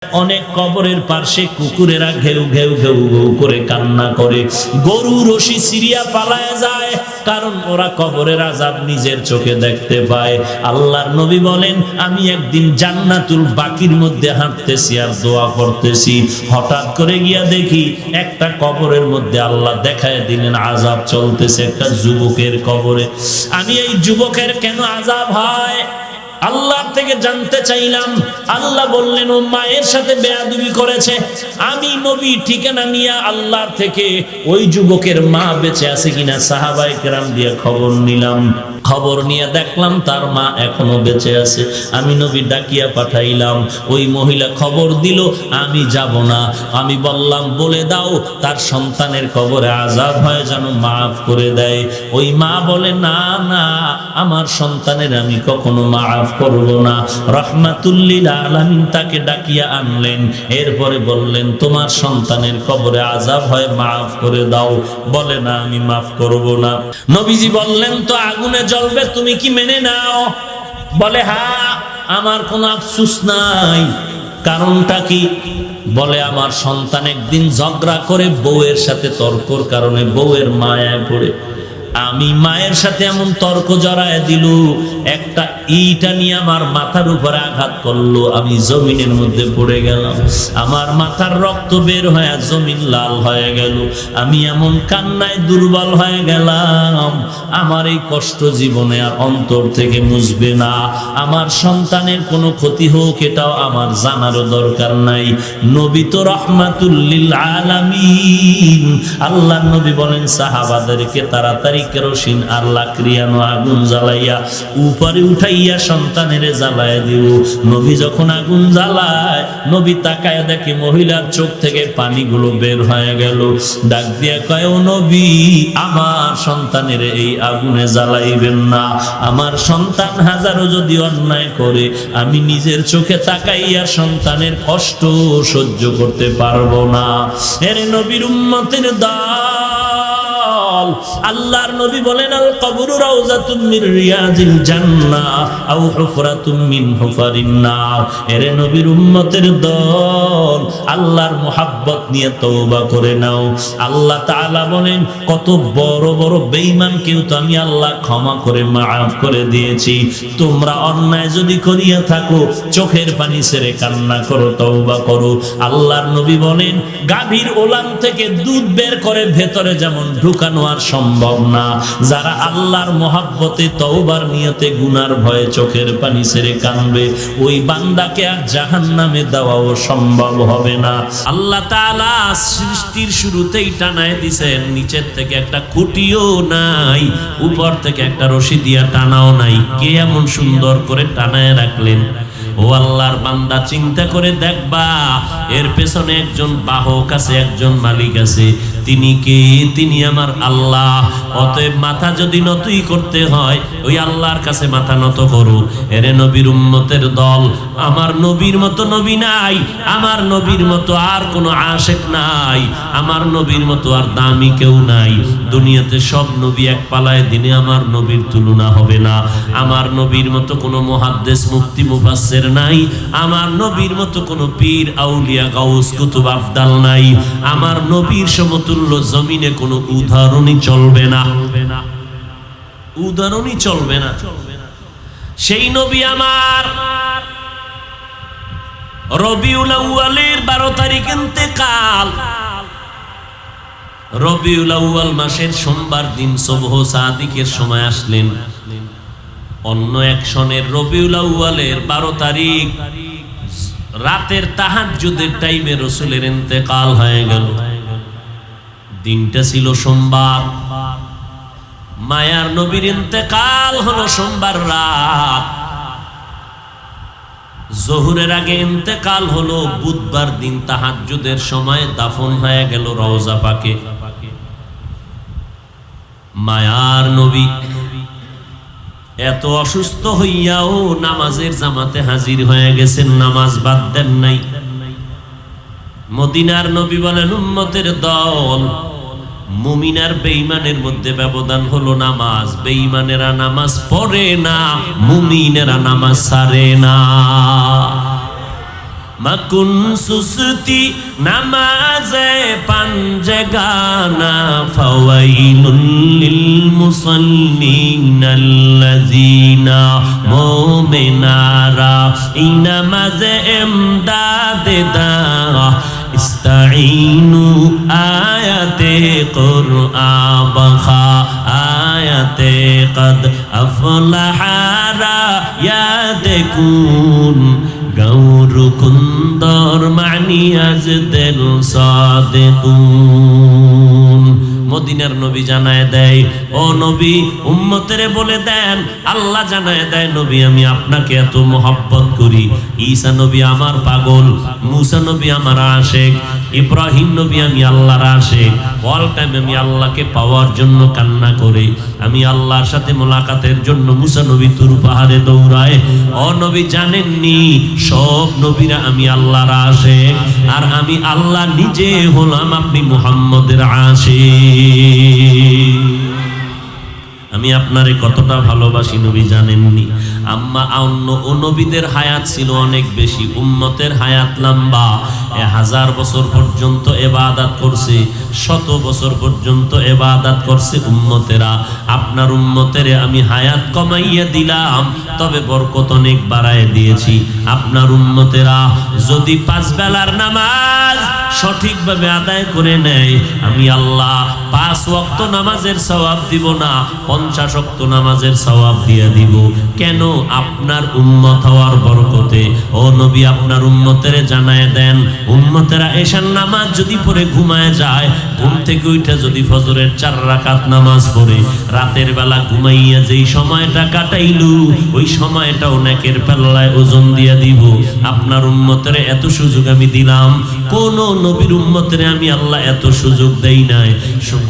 অনেক কবরের পাশে কুকুরেরা ঘেউ ঘেউ ঘেউ ঘেউ করে কান্না করে, গরু রশি সিরিয়া পালায় যায়, কারণ ওরা কবরের আযাব নিজের চোখে দেখতে পায়। আল্লাহর নবী বলেন, আমি একদিন জান্নাতুল বাকির মধ্যে হাঁটতেছি আর দোয়া করতেছি, হঠাৎ করে গিয়া দেখি একটা কবরের মধ্যে আল্লাহ দেখায় দিলেন আযাব চলতেছে একটা যুবকের কবরে। আমি এই যুবকের কেন আযাব হয় আল্লাহর থেকে জানতে চাইলাম। আল্লাহ বললেন, ও মায়ের সাথে বেয়াদবি করেছে। আমি নবী ঠিকানা নিয়ে আল্লাহর থেকে ওই যুবকের মা বেঁচে আছে কিনা সাহাবায়ে কেরাম দিয়ে খবর নিলাম। খবর নিয়ে দেখলাম তার মা এখনো বেঁচে আছে। আমি নবী ডাকিয়া পাঠাইলাম, ওই মহিলা খবর দিল আমি যাব না। আমি বললাম, বলে দাও তার সন্তানের কবরে আযাব হয় যেন মাফ করে দেয়। ওই মা বলে, না না, আমার সন্তানের আমি কখনো মাফ করব না। রাহমাতুল লিল আলামিন তাকে ডাকিয়া আনলেন, এরপরে বললেন, তোমার সন্তানের কবরে আযাব হয় মাফ করে দাও। বলে, না আমি মাফ করব না। নবীজি বললেন, তো আগুনে জ্বলবে, তুমি কি মেনে নাও? বলে, হ্যাঁ, আমার কোনো আফসোস নাই। কারণটা কি? বলে, আমার সন্তান একদিন ঝগড়া করে বউয়ের সাথে তর্কর কারণে বউয়ের মায়ায় পড়ে আমি মায়ের সাথে এমন তর্ক জড়ায় দিল, একটা ইটা নিয়ে আমার মাথার উপরে আঘাত করলো, আমি জমিনের মধ্যে পড়ে গেলাম। আমার মাথার রক্ত বের হয়ে জমিন লাল হয়ে গেল। আমি এমন কান্নায় দুর্বল হয়ে গেলাম, আমার এই কষ্ট জীবনে আর অন্তর থেকে মুছবে না। আমার সন্তানের কোনো ক্ষতি হোক এটাও আমার জানারও দরকার নাই। নবী তো রাহমাতুল লিল আলামিন। আল্লাহর নবী বলেন সাহাবাদেরকে তাড়াতাড়ি কেরোসিন আর লাকড়িয়ানো আগুন জ্বালাইয়া উপরে উঠাইয়া সন্তানের জ্বালায় দিব। নবী যখন আগুন জ্বালায়, নবী তাকায় দেখে মহিলার চোখ থেকে পানিগুলো বের হয়ে গেল। ডাক দিয়া কয়, ও নবী, আমার সন্তানের এই আগুনে জ্বালাইবেন না। আমার সন্তান হাজারো যদি অন্যায় করে, আমি নিজের চোখে তাকাইয়া সন্তানের কষ্ট সহ্য করতে পারবো না। এর নবীর উম্মতের দল, আল্লাহর নবী বলেন, আল কবরু রাউযাতুম মির রিয়াজিল জান্নাহ আও হুফরাতুম মিন হুফারিন নার। এর নবীর উম্মতের দল, আল্লাহর মুহাব্বত নিয়ে তওবা করে নাও। আল্লাহ তাআলা বলেন, কত বড় বড় বেঈমানকেও তো আমি আল্লাহ ক্ষমা করে মাফ করে দিয়েছি। তোমরা অন্যায় যদি করিয়া থাকো, চোখের পানি ছেড়ে কান্না করো, তওবা করো। আল্লাহর নবী বলেন, গাভীর ওলান থেকে দুধ বের করে ভেতরে যেমন ঢুকানো আর সম্ভব না, যারা আল্লাহর মুহাব্বতে তওবার নিয়তে গুনার ভয়ে চোখের পানি ছেড়ে কাঁদবে, ওই বান্দাকে আর জাহান্নামে দেওয়াও সম্ভব হবে না। আল্লাহ তাআলা সৃষ্টির শুরুতেই টানায় দিয়েছেন, নিচের থেকে একটা খুঁটিও নাই, উপর থেকে একটা রশি দিয়া টানাও নাই। কে এমন সুন্দর করে টানায় রাখলেন? ও আল্লাহর বান্দা, চিন্তা করে দেখবা, এর পেছনে একজন বাহক আছে, একজন মালিক আছে। তিনি কে? তিনি আমার আল্লাহ। অতএব মাথা যদি নতই করতে হয়, ওই আল্লাহর কাছে মাথা নত করো। এরে নবীর উম্মতের দল, আমার নবীর মতো নবী নাই, আমার নবীর মতো আর কোনো আশেক নাই, আমার নবীর মতো আর দামি কেউ নাই। দুনিয়াতে সব নবী এক পালায় দিনে আমার নবীর তুলনা হবে না। আমার নবীর মতো কোনো মুহাদ্দিস মুফতি মুফাসসির নাই, আমার নবীর মতো কোনো পীর আউলিয়া গাউস কুতুব আবদাল নাই। আমার নবীর সমতুল্য জমিনে কোনো উদাহরণই চলবে না, উদাহরণই চলবে না। সেই নবী আমার রবিউল আউয়ালের 12 তারিখ ইন্তেকাল। রবিউল আউয়াল মাসের সোমবার দিন সুবহ সাদিকের সময় আসলেন। অন্য এক সনের রবিউল আউয়ালের 12 তারিখ রাতের তাহাজ্জুদের টাইমে রাসূলের ইন্তেকাল হয়ে গেল। দিনটা ছিল সোমবার, মায়ার নবীর ইন্তেকাল হলো সোমবার রাত। জোহরের আগে ইন্তেকাল হলো, বুধবার দিন তাহাজ্জুদের সময় দাফন হয়ে গেল রওজা পাকে। মায়ার নবী এত অসুস্থ হইয়াও নামাজের জামাতে হাজির হয়ে গেছেন, নামাজ বাদ দেন নাই। মদিনার নবী বলেন, উম্মতের দল, মুমিন আর বেঈমানের মধ্যে ব্যবধান হলো নামাজ। বেঈমানেরা নামাজ পড়ে না, মুমিনেরা নামাজ ছাড়ে না। मकुन सुस्ती नमाज़े पंजगाना फवैलुल लिल मुसल्लीन अल्लज़ीना मोमिनारा इनमाज़े इमदादे दा इस्ताईनु आयते कुरआन बखा आयते कद अफलहारा यादकुन गौर कुंदर मानी आज दिल सादिकुन মদিনার নবী জানায় দেয় ও নবী উম্মতেরে বলে দেন আল্লাহ জানায় দেয় নবী আমি আপনাকে এত মোহাব্বত করি ঈসা নবী আমার পাগল মুসা নবী আমার আশিক ইব্রাহিম নবী আমি আল্লাহর আশিক অল টাইম আমি আল্লাহকে পাওয়ার জন্য কান্না করে আমি আল্লাহর সাথে মোলাকাতের জন্য মুসা নবী তুর পাহাড়ে দৌড়ায় ও নবী জানেননি সব নবীরা আমি আল্লাহর আশিক আর আমি আল্লাহ নিজে হলাম আপনি মুহাম্মদের আশিক আমি আপনারে কতটা ভালোবাসি নবী জানেননি আম্মা অন্য নবীদের হায়াত ছিল অনেক বেশি উম্মতের হায়াত লম্বা 1000 বছর পর্যন্ত ইবাদত করছে 100 বছর পর্যন্ত ইবাদত করছে উম্মতেরা আপনার উম্মতেরে আমি হায়াত কমাইয়া দিলাম তবে বরকত অনেক বাড়ায় দিয়েছি আপনার উম্মতেরা যদি 5 বেলার নামাজ সঠিকভাবে আদায় করে নেয় আমি আল্লাহ 5 ওয়াক্ত নামাজের সওয়াব দিব না 50 ওয়াক্ত নামাজের সওয়াব দিয়ে দিব কেন আপনার উম্মত হওয়ার বরকতে ও নবী আপনার উম্মতের জানায় দেন উম্মতেরা এশার নামাজ যদি পড়ে ঘুমায় যায় ঘুম থেকে উঠে যদি ফজরের 4 রাকাত নামাজ পড়ে রাতের বেলা ঘুমাইয়া যেই সময়টা কাটাইলু ওই সময়টা অনেকের পাল্লায় ওজন দিয়ে দিব আপনার উম্মতের এত সুযোগ আমি দিলাম কোন নবীর উম্মতের আমি আল্লাহ এত সুযোগ দেই নাই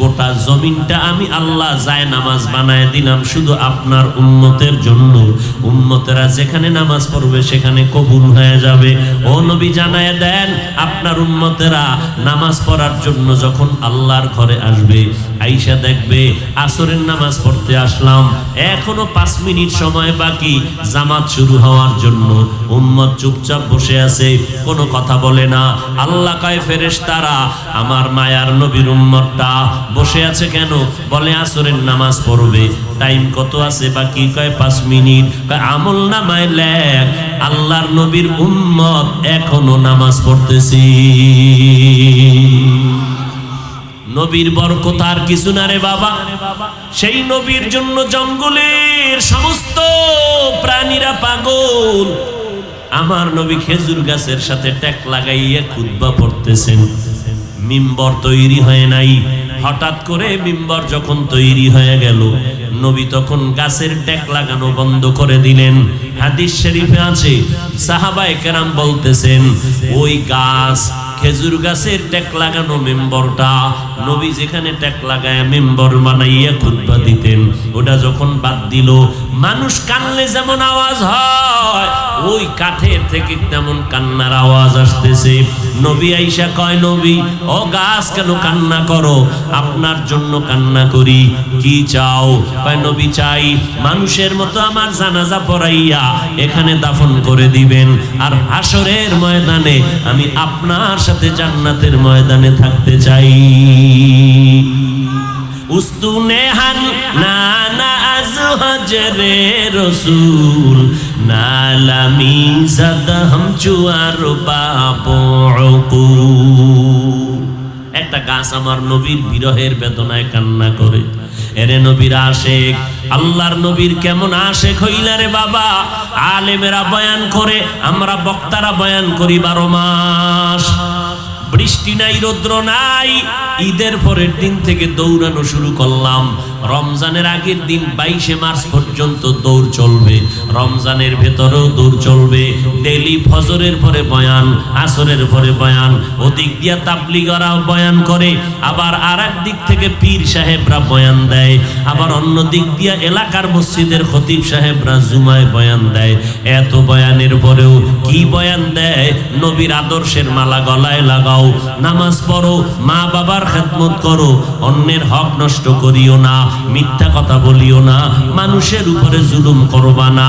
গোটা জমিনটা আমি আল্লাহ যায় নামাজ বানায় দিলাম শুধু আপনার উম্মতের জন্য উম্মতেরা যেখানে নামাজ পড়বে সেখানে কবুল হয়ে যাবে ও নবী জানায় দেন আপনার উম্মতেরা নামাজ পড়ার জন্য যখন আল্লাহর ঘরে আসবে আয়েশা দেখবে আসরের নামাজ পড়তে আসলাম এখনো 5 মিনিট সময় বাকি জামাত শুরু হওয়ার জন্য উম্মত চুপচাপ বসে আছে কোনো কথা বলে না আল্লাহ কয় ফেরেশতারা আমার মায়ার নবীর উম্মতটা বসে আছে কেন বলে আসরের নামাজ পড়বে টাইম কত আছে বাকি কয় 5 মিনিট কয় আমল নামায় লেখ আল্লাহর নবীর উম্মত এখনো নামাজ পড়তেছি নবীর বরকত আর কিছু না রে বাবা সেই নবীর জন্য জঙ্গলের সমস্ত প্রাণীরা পাগল আমার নবী খেজুর গাছের সাথে ট্যাক লাগাইয়া খুতবা পড়তেছেন মিম্বর তৈরি হয় নাই হঠাৎ করে মিম্বর যখন তৈরি হয়ে গেল নবী তখন গাছের ট্যাক লাগানো বন্ধ করে দিলেন হাদিস শরীফে আছে সাহাবায়ে কেরাম বলতেছেন ওই গাছ খেজুর গাছের ট্যাক লাগানো মেম্বরটা নবী যেখানে ট্যাক লাগায় মেম্বর বানাইয়া খুতবা দিতেন ওটা যখন বাদ দিল মানুষ কানলে যেমন আওয়াজ হয় ওই কাঠের থেকে তেমন কান্নার আওয়াজ আসতেছে নবী আয়েশা কয় নবী ও গাছ কেন কান্না করো আপনার জন্য কান্না করি কি চাও কয় নবী চাই মানুষের মতো আমার জানাজা পড়াইয়া এখানে দাফন করে দিবেন আর হাসরের ময়দানে আমি আপনার সাথে জান্নাতের ময়দানে থাকতে চাই উস্তুনে হান নানা আজ হজরে রসুল নালামি সাদহম চুয়ার বাবু একটা গাছ আমার নবীর বিরহের বেদনায় কান্না করে এরে নবীর আশিক আল্লাহর নবীর কেমন আশিক হইলা রে বাবা আলেমেরা বয়ান করে আমরা বক্তারা বয়ান করি 12 মাস বৃষ্টি নাই রৌদ্র নাই ঈদের পরের দিন থেকে দৌড়ানো শুরু করলাম রমজানের আগের দিন 22 মার্চ পর্যন্ত দৌড় চলবে রমজানের ভেতরেও দৌড় চলবে ডেইলি ফজরের পরে বয়ান আসরের পরে বয়ান ওদিক দিয়া তাবলীগরা বয়ান করে আবার আরেক দিক থেকে পীর সাহেবরা বয়ান দেয় আবার অন্য দিক দিয়া এলাকার মসজিদের খতিব সাহেবরা জুমায় বয়ান দেয় এত বয়ানের পরেও কি বয়ান দেয় নবীর আদর্শের মালা গলায় লাগাও নামাজ পড়ো মা বাবার খেদমত করো অন্যের হক নষ্ট করিও না মিথ্যা কথা বলিও না, মানুষের উপরে জুলুম করবা না।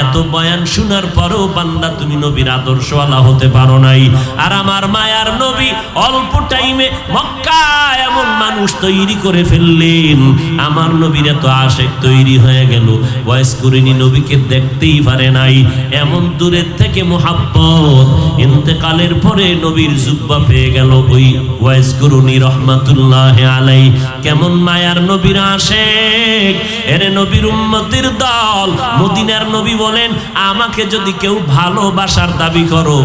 এত বয়ান শোনার পরেও বান্দা তুমি নবীর আদর্শওয়ালা হতে পারো নাই। আর আমার মায়ার নবী অল্প টাইমে মক্কা এমন মানুষ তৈরি করে ফেললেন, আমার নবীর এত আশেক তৈরি হয়ে গেল, ওয়াইস করিনি নবীকে দেখতেই পারে নাই, এমন দূরের থেকে মুহাব্বত। ইন্তেকালের পরে নবীর জুব্বা পেয়ে গেল ওই ওয়াইস করিনি রহমাতুল্লাহ আলাই। কেমন মায়ার নবীর আশেক, এরে নবীর উম্মতের দল। মদিনার নবী বলেন, আমাকে যদি কেউ ভালোবাসার দাবি করো,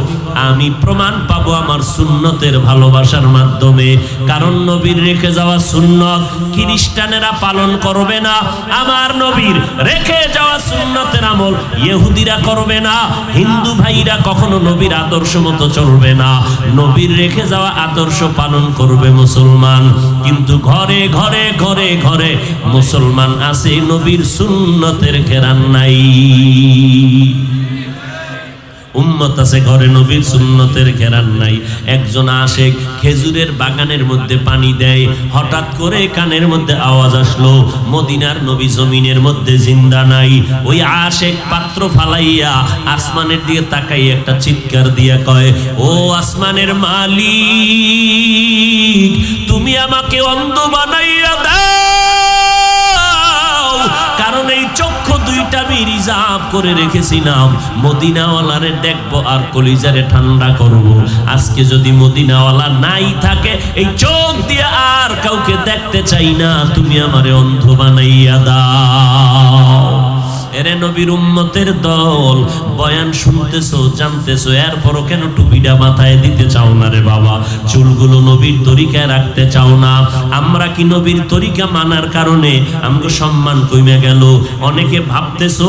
আমি প্রমাণ পাবো আমার সুন্নতের ভালোবাসার মাধ্যমে। কারণ নবীর রেখে যাওয়া সুন্নত খ্রিস্টানেরা পালন করবে না, আমার নবীর রেখে যাওয়া সুন্নতের আমল ইহুদিরা করবে না, হিন্দু ভাইরা কখনো নবীর আদর্শ মতো চলবে না। নবীর রেখে যাওয়া আদর্শ পালন করবে মুসলমান। কিন্তু ঘরে ঘরে ঘরে ঘরে মুসলমান আছে, নবীর সুন্নতের ঘেরান নাই। উম্মত আছে ঘরে, নবীর সুন্নতের ঘেরান নাই। একজন আশেক খেজুরের বাগানের মধ্যে পানি দেয়, হঠাৎ করে কানের মধ্যে আওয়াজ আসলো, মদিনার নবী জমিনের মধ্যে জিন্দা নাই। ওই আশেক পাত্র ফালাইয়া আসমানের দিকে তাকাই একটা চিৎকার দিয়া কয়, ও আসমানের মালিক, তুমি আমাকে অন্ধ বানাইয়া দাও, কারণ এই চক্ষু দুইটা আমি রিজার্ভ করে রেখেছিলাম, মদিনাওয়ালারে দেখবো আর কলিজারে ঠান্ডা করব। আজকে যদি মদিনাওয়ালা নাই থাকে, এই চোখ দিয়ে আর কাউকে দেখতে চাই না, তুমি আমারে অন্ধ বানাইয়া দাও। এরে নবীর উম্মতের দল, বয়ান শুনতেছো, জানতেছো, এরপরও কেন টুপিটা মাথায় দিতে চাও না রে বাবা? চুলগুলো নবীর তরিকায় রাখতে চাও না? আমরা কি নবীর তরিকা মানার কারণে আমগো সম্মান কমে গেল? অনেকে ভাবতেছো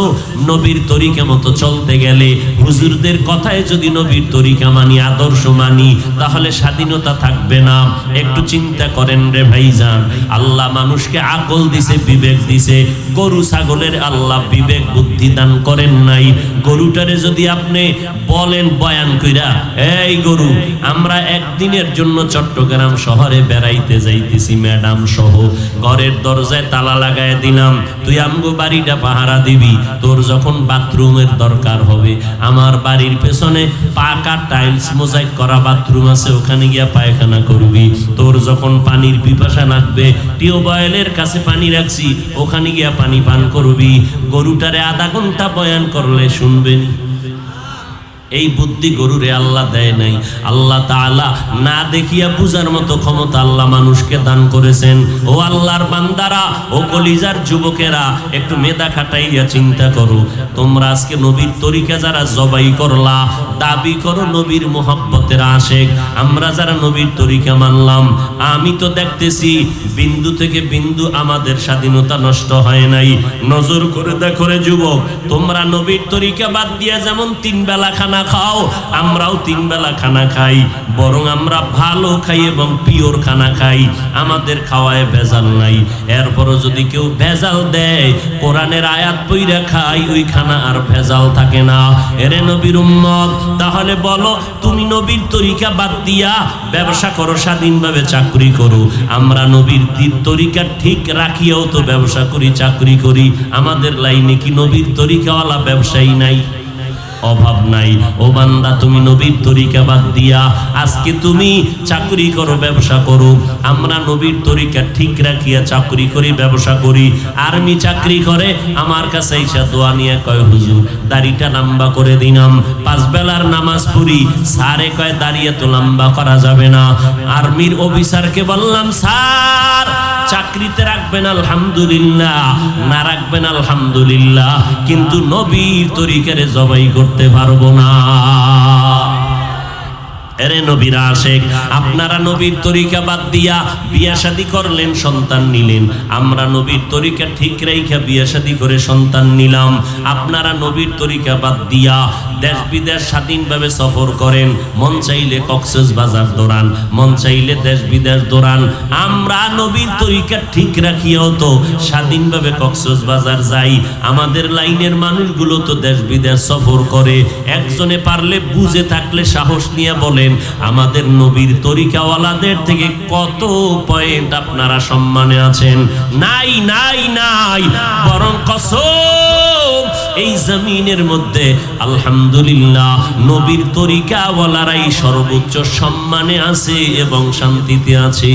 নবীর তরিকা মতো চলতে গেলে, হুজুরদের কথায় যদি নবীর তরিকা মানি, আদর্শ মানি, তাহলে স্বাধীনতা থাকবে না। একটু চিন্তা করেন রে ভাইজান, আল্লাহ মানুষকে আকল দিছে, বিবেক দিছে, গরু ছাগলের আল্লাহ বিবেক বুদ্ধি দান করেন নাই। গরুটারে যদি আপনি বলেন বয়ান কইরা, এই গরু, আমরা একদিনের জন্য চট্টগ্রাম শহরে বেড়াইতে যাইতেছি ম্যাডাম সহ, ঘরের দরজায় তালা লাগায় দিলাম, তুই আমগো বাড়িটা পাহারা দিবি, তোর যখন বাথরুমের দরকার হবে, আমার বাড়ির পেছনে পাকা টাইলস মোজাইক করা বাথরুম আছে, ওখানে গিয়া পায়খানা করবি, তোর যখন পানির পিপাসা লাগবে, টিউবওয়েলের কাছে পানি রাখছি, ওখানে গিয়া পানি পান করবি। গরুটারে আধা ঘন্টা বয়ান করলে শুনবেন? এই বুদ্ধি গরুরে আল্লাহ দেয় নাই। আল্লাহ তাআলা না দেখিয়া বুঝার মতো ক্ষমতা আল্লাহ মানুষকে দান করেছেন। ও আল্লাহর বান্দারা, ও কলিজার যুবকেরা, একটু মেধা খাটাইয়া চিন্তা করো। তোমরা আজকে নবীর তরিকা যারা জবাই করলা, দাবি করো নবীর মোহাব্বতের আশেক। আমরা যারা নবীর তরিকা মানলাম, আমি তো দেখতেছি বিন্দু থেকে বিন্দু আমাদের স্বাধীনতা নষ্ট হয় নাই। নজর করে দেখো রে যুবক, তোমরা নবীর তরিকা বাদ দিয়া যেমন 3 বেলা খানা খাও, আমরাও 3 বেলা খানা খাই, বরং আমরা ভালো খাই এবং পিওর খানা খাই, আমাদের খাওয়ায় ভেজাল নাই। এরপরও যদি কেউ ভেজাল দেয়, কোরআনের আয়াত পইরা খাই, ওই খানা আর ভেজাল থাকে না। এরে নবীর উম্মত, তাহলে বলো, তুমি নবীর তরিকা বাদ দিয়া ব্যবসা করো, স্বাধীনভাবে চাকরি করো। আমরা নবীর তরিকা ঠিক রাখিয়াও তো ব্যবসা করি, চাকরি করি। আমাদের লাইনে কি নবীর তরিকাওয়ালা ব্যবসায়ী নাই? অভাব নাই। ও বান্দা, তুমি নবীর তরিকা বাদ দিয়া আজকে তুমি চাকরি করো, ব্যবসা করো। আমরা নবীর তরিকা ঠিক রাখিয়া চাকরি করি, ব্যবসা করি। আর্মি চাকরি করে, আমার কাছে এসে দোয়া নিয়ে কয়, হুজুর দাড়িটা লম্বা করে দিলাম, 5 বেলার নামাজ পড়ি। স্যারে কয়, দাঁড়িয়ে তো লম্বা করা যাবে না। আর্মির অফিসারকে বললাম, স্যার চাকরিতে রাখবেন আলহামদুলিল্লাহ, না রাখবেন আলহামদুলিল্লাহ, কিন্তু নবীর তরিকারে জবাই করতে পারবো না। এরে নবীর আশেক, আপনারা নবীর তরিকা বাদ দিয়া বিয়া শাদী করলেন, সন্তান নিলেন। আমরা নবীর তরিকা ঠিক রাইখা বিয়া শাদী করে সন্তান নিলাম। আপনারা নবীর তরিকা বাদ দিয়া দেশ বিদেশ স্বাধীনভাবে সফর করেন, মন চাইলে কক্সবাজার দৌড়ান, মন চাইলে দেশ বিদেশ দৌড়ান। আমরা নবীর তরিকা ঠিক রাখিয়াও তো স্বাধীনভাবে কক্সবাজার যাই। আমাদের লাইনের মানুষগুলো তো দেশ বিদেশ সফর করে। একজনে পারলে বুঝে থাকলে সাহস নিয়ে বলেন, আমাদের নবীর তরিকাওয়ালাদের থেকে কত পয়েন্ট আপনারা সম্মানে আছেন? নাই নাই নাই। বরং কসম, এই জমিনের মধ্যে আলহামদুলিল্লাহ নবীর তরিকাওয়ালারাই সর্বোচ্চ সম্মানে আছে এবং শান্তিতে আছে।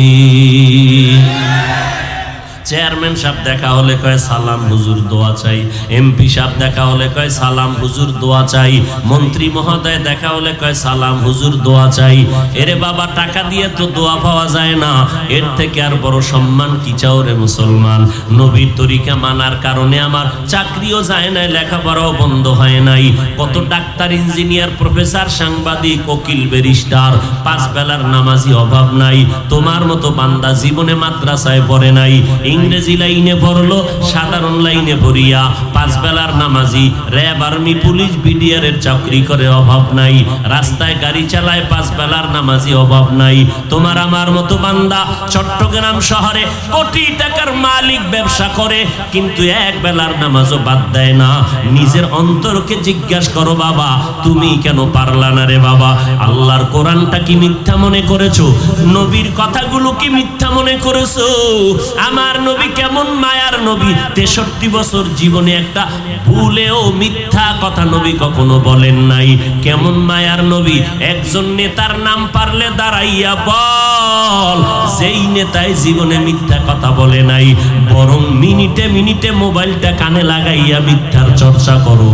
চেয়ারম্যান সাহেব দেখা হলে কয় সালাম হুজুর দোয়া চাই, এমপি সাহেব দেখা হলে কয় সালাম হুজুর দোয়া চাই, মন্ত্রী মহোদয় দেখা হলে কয় সালাম হুজুর দোয়া চাই। এরে বাবা, টাকা দিয়ে তো দোয়া পাওয়া যায় না, এর থেকে আর বড় সম্মান কি চাও রে মুসলমান? নবীর তরিকা মানার কারণে আমার চাকরিও যায় নাই, লেখাপড়াও বন্ধ হয় নাই। কত ডাক্তার, ইঞ্জিনিয়ার, প্রফেসর, সাংবাদিক, উকিল, ব্যারিস্টার, 5 বেলার নামাজি অভাব নাই। তোমার মতো বান্দা জীবনে মাদ্রাসায় পড়ে নাই, ইংরেজি লাইনে পড়লো, সাধারণ লাইনে পড়িয়া 5 বেলার নামাজি, র্যাব, আর্মি, পুলিশ, বিডিআর এর চাকরি করে অভাব নাই। রাস্তায় গাড়ি চালায় 5 বেলার নামাজি অভাব নাই। তোমার আমার মতো বান্দা চট্টগ্রাম শহরে কোটি টাকার মালিক, ব্যবসা করে, কিন্তু 1 বেলার নামাজও বাদ দেয় না। নিজের অন্তরকে জিজ্ঞাসা করো, বাবা তুমি কেন পারলা না রে বাবা? আল্লাহর কোরআনটা কি মিথ্যা মনে করেছো? নবীর কথাগুলো কি মিথ্যা মনে করেছো? আমার নবী কেমন মায়ার নবী, 63 বছর জীবনে একটা ভুলেও মিথ্যা কথা নবী কখনো বলেন নাই। কেমন মায়ার নবী, একজন নেতার নাম পারলে দাঁড়াইয়া বল, যেই নেতায় জীবনে মিথ্যা কথা বলে নাই। বরং মিনিটে মিনিটে মোবাইলটা কানে লাগাইয়া মিথ্যার চর্চা করো,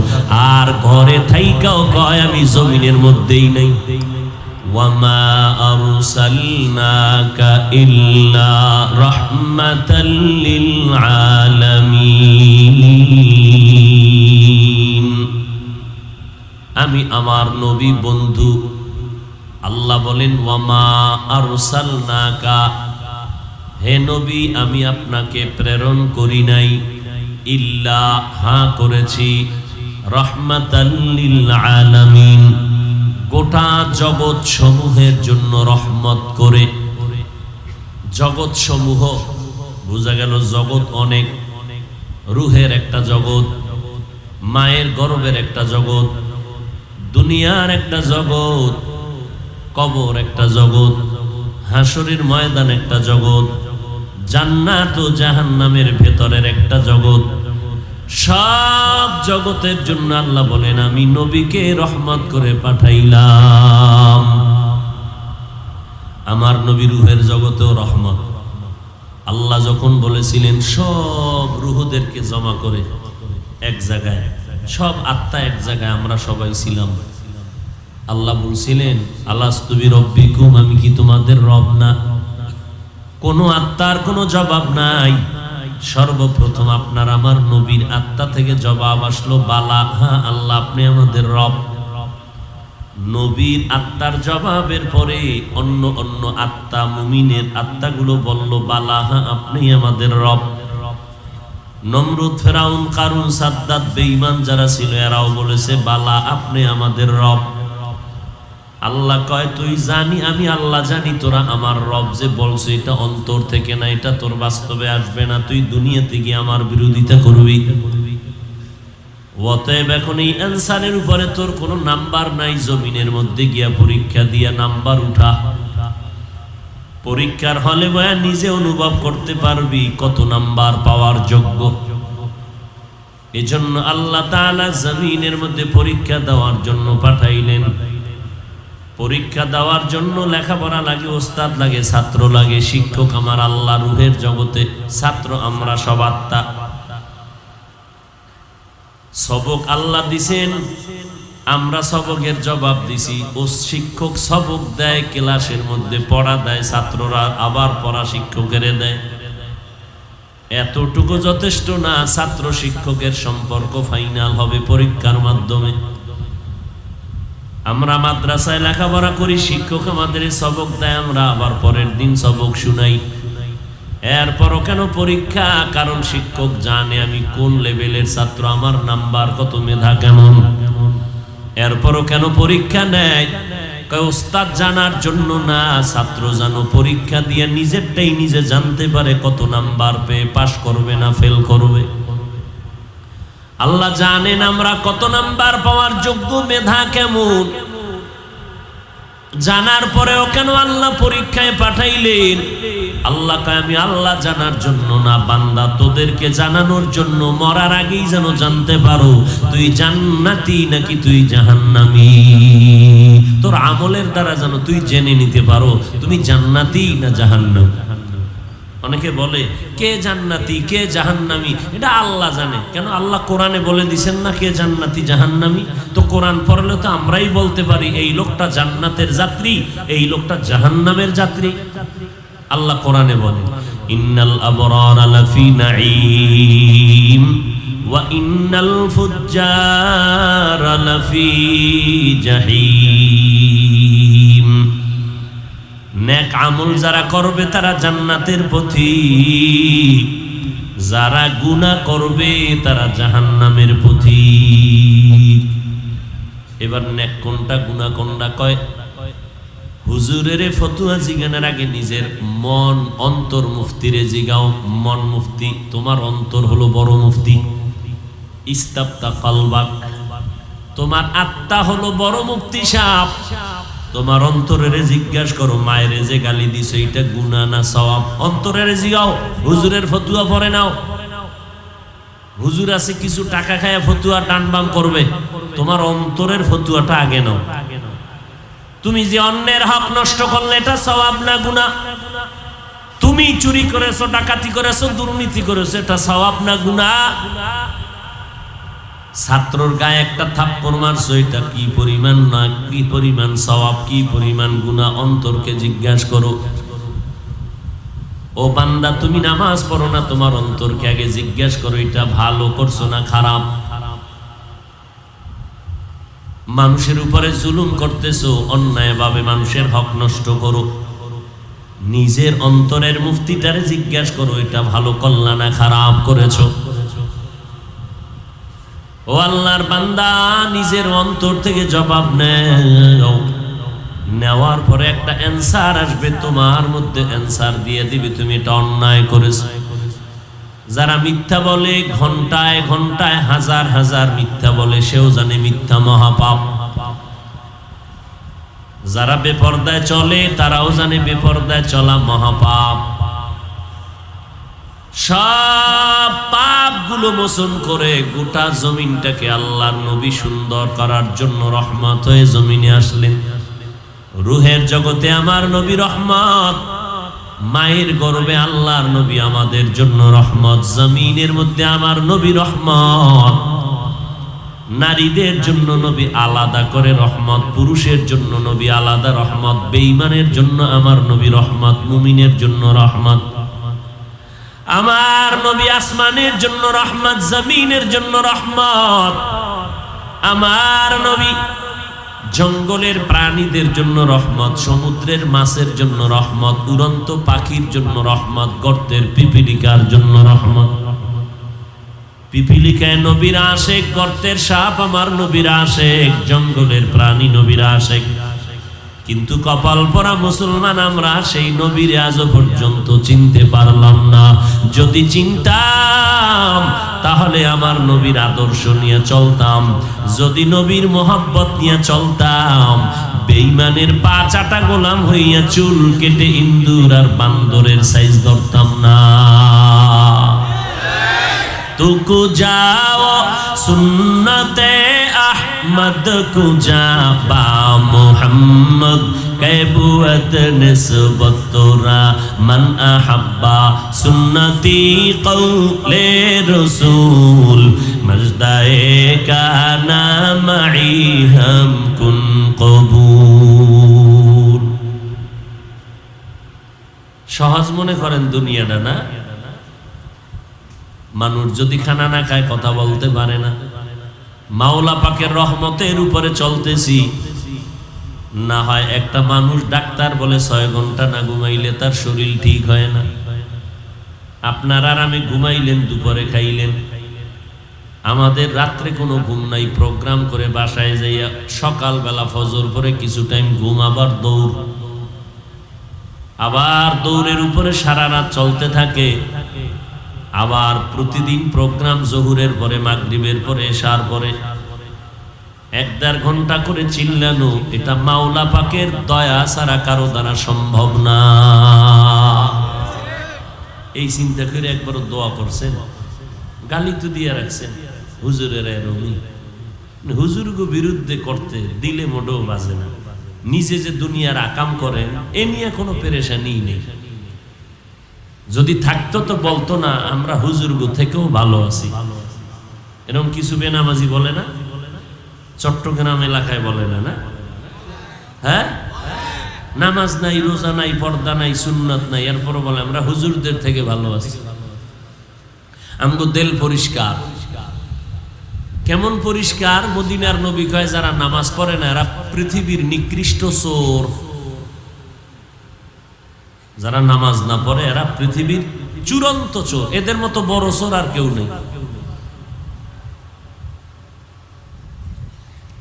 আর ঘরে থাইকাও কয় আমি জমিনের মধ্যেই নাই। وما أرسلناك إلا رحمة للعالمين। আমি আমার নবী বন্ধু, আল্লাহ বলেন ওয়ামা আরসালনাকা, হে নবী আমি আপনাকে প্রেরণ করি নাই, ইল্লা, হ্যাঁ করেছি, রাহমাতাল লিল আলামিন, গোটা জগৎ সমূহের জন্য রহমত করে। জগৎ সমূহ বোঝা গেল, জগৎ অনেক, রুহের একটা জগৎ, মায়ের গর্ভের একটা জগৎ, দুনিয়ার একটা জগৎ, কবর একটা জগৎ, হাসরের ময়দান একটা জগৎ, জান্নাত ও জাহান্নামের ভেতরের একটা জগৎ। সব জগতের জন্য আল্লাহ বলেন আমি নবীকে রহমত করে পাঠাইলাম। আমার নবী রুহের জগতেও রহমত। আল্লাহ যখন বলেছিলেন সব রুহদেরকে জমা করে এক জায়গায়, সব আত্মা এক জায়গায়, আমরা সবাই ছিলাম। আল্লাহ বলছিলেন আলাস্তু বিরব্বিকুম, আমি কি তোমাদের রব না? কোনো আত্মার কোনো জবাব নাই। সর্বপ্রথম আপনার আমার নবীর আত্মা থেকে জবাব আসলো বালা, হ্যাঁ আল্লাহ আপনি আমাদের রব। নবীর আত্মার জবাবের পরে অন্য অন্য আত্মা, মুমিনের আত্মাগুলো বলল বালা, হ্যাঁ আপনি আমাদের রব। নমরুদ, ফেরাউন, কারুন, সাদ্দাত, বেঈমান যারা ছিল এরাও বলেছে বালা আপনি আমাদের রব। আল্লাহ কয় তুই জানি, আমি আল্লাহ জানি তোরা আমার রব যে বলছো এটা অন্তর থেকে না, এটা তোর বাস্তবে আসবে না, তুই দুনিয়াতে গিয়ে আমার বিরোধিতা করবি। অতএব এখন এই অ্যানসারের উপরে তোর কোনো নাম্বার নাই, জমিনের মধ্যে গিয়া পরীক্ষা দিয়া নাম্বার উঠা। পরীক্ষার হলে বয়া নিজে অনুভব করতে পারবি কত নাম্বার পাওয়ার যোগ্য। এজন্য আল্লাহ তাআলা জমিনের মধ্যে পরীক্ষা দেওয়ার জন্য পাঠাইলেন। পরীক্ষা দেওয়ার জন্য লেখাপড়া লাগে, ওস্তাদ লাগে, ছাত্র লাগে, শিক্ষক আমার আল্লাহ রুহের জগতে, ছাত্র আমরা সব আত্মা। সবক আল্লাহ দিছেন, আমরা সবকের জবাব দিছি। ও শিক্ষক সবক দেয়, ক্লাসের মধ্যে পড়া দেয়, ছাত্ররা আবার পড়া শিক্ষকের দেয়। এতটুকু যথেষ্ট না, ছাত্র শিক্ষকের সম্পর্ক ফাইনাল হবে পরীক্ষার মাধ্যমে। আমরা মাদ্রাসায় লেখাপড়া করি, শিক্ষক আমাদের সবক দেয়, আমরা আবার পরের দিন সবক শুনাই। এরপরও কেন পরীক্ষা? কারণ শিক্ষক জানে আমি কোন লেভেলের ছাত্র, আমার নাম্বার কত, মেধা কেমন। এরপরও কেন পরীক্ষা নেয়? কয় ওস্তাদ জানার জন্য না, ছাত্র যেন পরীক্ষা দিয়ে নিজেরটাই নিজে জানতে পারে কত নাম্বার পেয়ে পাশ করবে না ফেল করবে। আল্লাহ জানেন আমরা কত নাম্বার পাওয়ার যোগ্য, মেধা কেমন। জানার পরেও কেন আল্লাহ পরীক্ষায় পাঠাইলেন? আল্লাহ কয় আমি আল্লাহ জানার জন্য না, বান্দা তোদেরকে জানানোর জন্য, মরার আগেই যেন জানতে পারো তুই জান্নাতি নাকি তুই জাহান্নামী। তোর আমলের দ্বারা যেন তুই জেনে নিতে পারো তুমি জান্নাতি না জাহান্নামী। অনেকে বলে কে জান্নাতি কে জাহান্নামী, এটা আল্লাহ জানে। কেন? আল্লাহ কোরআনে বলে দিছেন না কে জান্নাতি জাহান্নামী? তো কোরআন পড়লে তো আমরাই বলতে পারি এই লোকটা জান্নাতের যাত্রী, এই লোকটা জাহান্নামের যাত্রী। আল্লাহ কোরআনে বলে ইন্নাল আবরারা লাফি নাঈম ওয়া ইন্নাল ফুজ্জারা লাফি জাহিম। নেক আমল যারা করবে তারা জান্নাতের পথিক, যারা গুনাহ করবে তারা জাহান্নামের পথিক। এবার নেক কোনটা গুনাহ কোনটা কয়? হুজুরের ফতুয়া জিগানোর আগে নিজের মন অন্তর মুফতিরে জিগাও। মন মুফতি, তোমার অন্তর হলো বড় মুফতি। ইস্তাফতা কলবাক, তোমার আত্মা হলো বড় মুফতি সাহেব। তোমার অন্তরের জিজ্ঞাসা করো মায়ের যে গালি দিছো এটা গুনাহ না সওয়াব? অন্তরের জিগাও। হুজুরের ফতুয়া পড়ে নাও। হুজুর আছে কিছু টাকা খায়া ফতুয়া টানবাম করবে, তোমার অন্তরের ফতুয়াটা আগে নাও। তুমি যে অন্যের হক নষ্ট করলে এটা সওয়াব না গুনাহ? তুমি চুরি করেছো, ডাকাতি করেছো, দুর্নীতি করেছো, এটা সওয়াব না গুনাহ? ছাত্রর গায়ে একটা থাপ্পড় মারছো, এটা কি পরিমাণ না কি পরিমাণ সওয়াব, কি পরিমাণ গুনাহ? অন্তরকে জিজ্ঞাসা করো। ও বান্দা তুমি নামাজ পড়ো না, তোমার অন্তরকে আগে জিজ্ঞাসা করো এটা ভালো করছো না খারাপ। মানুষের উপরে জুলুম করতেছো, অন্যায়ভাবে মানুষের হক নষ্ট করো, নিজের অন্তরের মুফতিটারে জিজ্ঞাসা করো এটা ভালো করলা না খারাপ করেছো। ও আল্লাহর বান্দা, নিজের অন্তর থেকে জবাব নেও। নেওয়ার পরে একটা অ্যানসার আসবে, তোমার মধ্যে অ্যানসার দিয়ে দিবে তুমি এটা অন্যায় করেছো। যারা মিথ্যা বলে ঘন্টায় ঘন্টায় হাজার হাজার মিথ্যা বলে, সেও জানে মিথ্যা মহাপাপ। যারা বেপরদায় চলে তারাও জানে বেপরদায় চলা মহাপাপ। সব পাপগুলো মোচন করে গোটা জমিনটাকে আল্লাহর নবী সুন্দর করার জন্য রহমত হয়ে জমিনে আসলেন। রুহের জগতে আমার নবী রহমত, মায়ের গর্ভে আল্লাহর নবী আমাদের জন্য রহমত, জমিনের মধ্যে আমার নবী রহমত। নারীদের জন্য নবী আলাদা করে রহমত, পুরুষের জন্য নবী আলাদা রহমত, বেঈমানের জন্য আমার নবী রহমত, মুমিনের জন্য রহমত। আমার নবী আসমানের জন্য রহমত, জমিনের জন্য রহমত। আমার নবী জঙ্গলের প্রাণীদের জন্য রহমত, সমুদ্রের মাছের জন্য রহমত, উড়ন্ত পাখির জন্য রহমত, গর্তের পিপিলিকার জন্য রহমত। পিপিলিকায় নবীর আশেক, গর্তের সাপ আমার নবীর আশেক, জঙ্গলের প্রাণী নবীর আশেক। কিন্তু কপাল পরা মুসলমান আমরা সেই নবীর আজও পর্যন্ত চিনতে পারলাম না। যদি চিনতাম তাহলে আমার নবীর আদর্শ নিয়ে চলতাম, যদি নবীর মোহাব্বত নিয়ে চলতাম, বেঈমানের পা চাটা গোলাম হইয়া চুল কেটে ইন্দুর আর বান্দরের সাইজ ধরতাম না। तुको जाओ सुन्नते अहमद को जाबा मोहम्मद कैबुअत निस्बत तोरा मन अहब्बा सुन्नती कौले रसूल मजदाए का नामई हम कुन कबूल। সহজ মনে করেন দুনিয়াটা না? মানুষ যদি খানা না খায় কথা বলতে পারে না। মাওলা পাকের রহমতের উপরে চলতেছি। না হয় একটা মানুষ ডাক্তার বলে 6 ঘন্টা না ঘুমাইলে তার শরীর ঠিক হয় না। আপনার আর আমি ঘুমাইলেন, দুপুরে খাইলেন, আমাদের রাত্রে কোনো ঘুম নাই, প্রোগ্রাম করে বাসায় যাইয়া সকালবেলা ফজর করে কিছু টাইম ঘুম, আবার দৌড়, আবার দৌড়ের উপরে সারা রাত চলতে থাকে। আবার প্রতিদিন প্রোগ্রাম জোহরের পরে, মাগরিবের পরে, এশার পরে 1-1.5 ঘন্টা করে চিল্লানো। এটা মাওলা পাকের দয়া ছাড়া কারো দ্বারা সম্ভব না। এই চিন্তা করে একবারও দোয়া করছেন? গালি তো দিয়ে রাখছেন হুজুরের এরকমই। হুজুরকে বিরুদ্ধে করতে দিলে মোটেও বাজে না। নিজে যে দুনিয়ার আকাম করেন এ নিয়ে কোনো পেরেশানি নেই। যদি থাকতো তো বলতো না আমরা হুজুরগো থেকেও ভালো আছি। এরকম কিছু বেনামাজি বলে না? চট্টগ্রাম এলাকায় বলে না? না, হ্যাঁ, নামাজ নাই, রোজা নাই, পর্দা নাই, সুন্নাত নাই, এরপরও বলে আমরা হুজুরদের থেকে ভালো আছি। আমগো দিল পরিষ্কার। কেমন পরিষ্কার? মদিনার নবী কয় যারা নামাজ পড়ে না এরা পৃথিবীর নিকৃষ্ট চোর। যারা নামাজ না পড়ে এরা পৃথিবীর চূড়ান্ত চোর। এদের মতো বড় চোর আর কেউ নেই।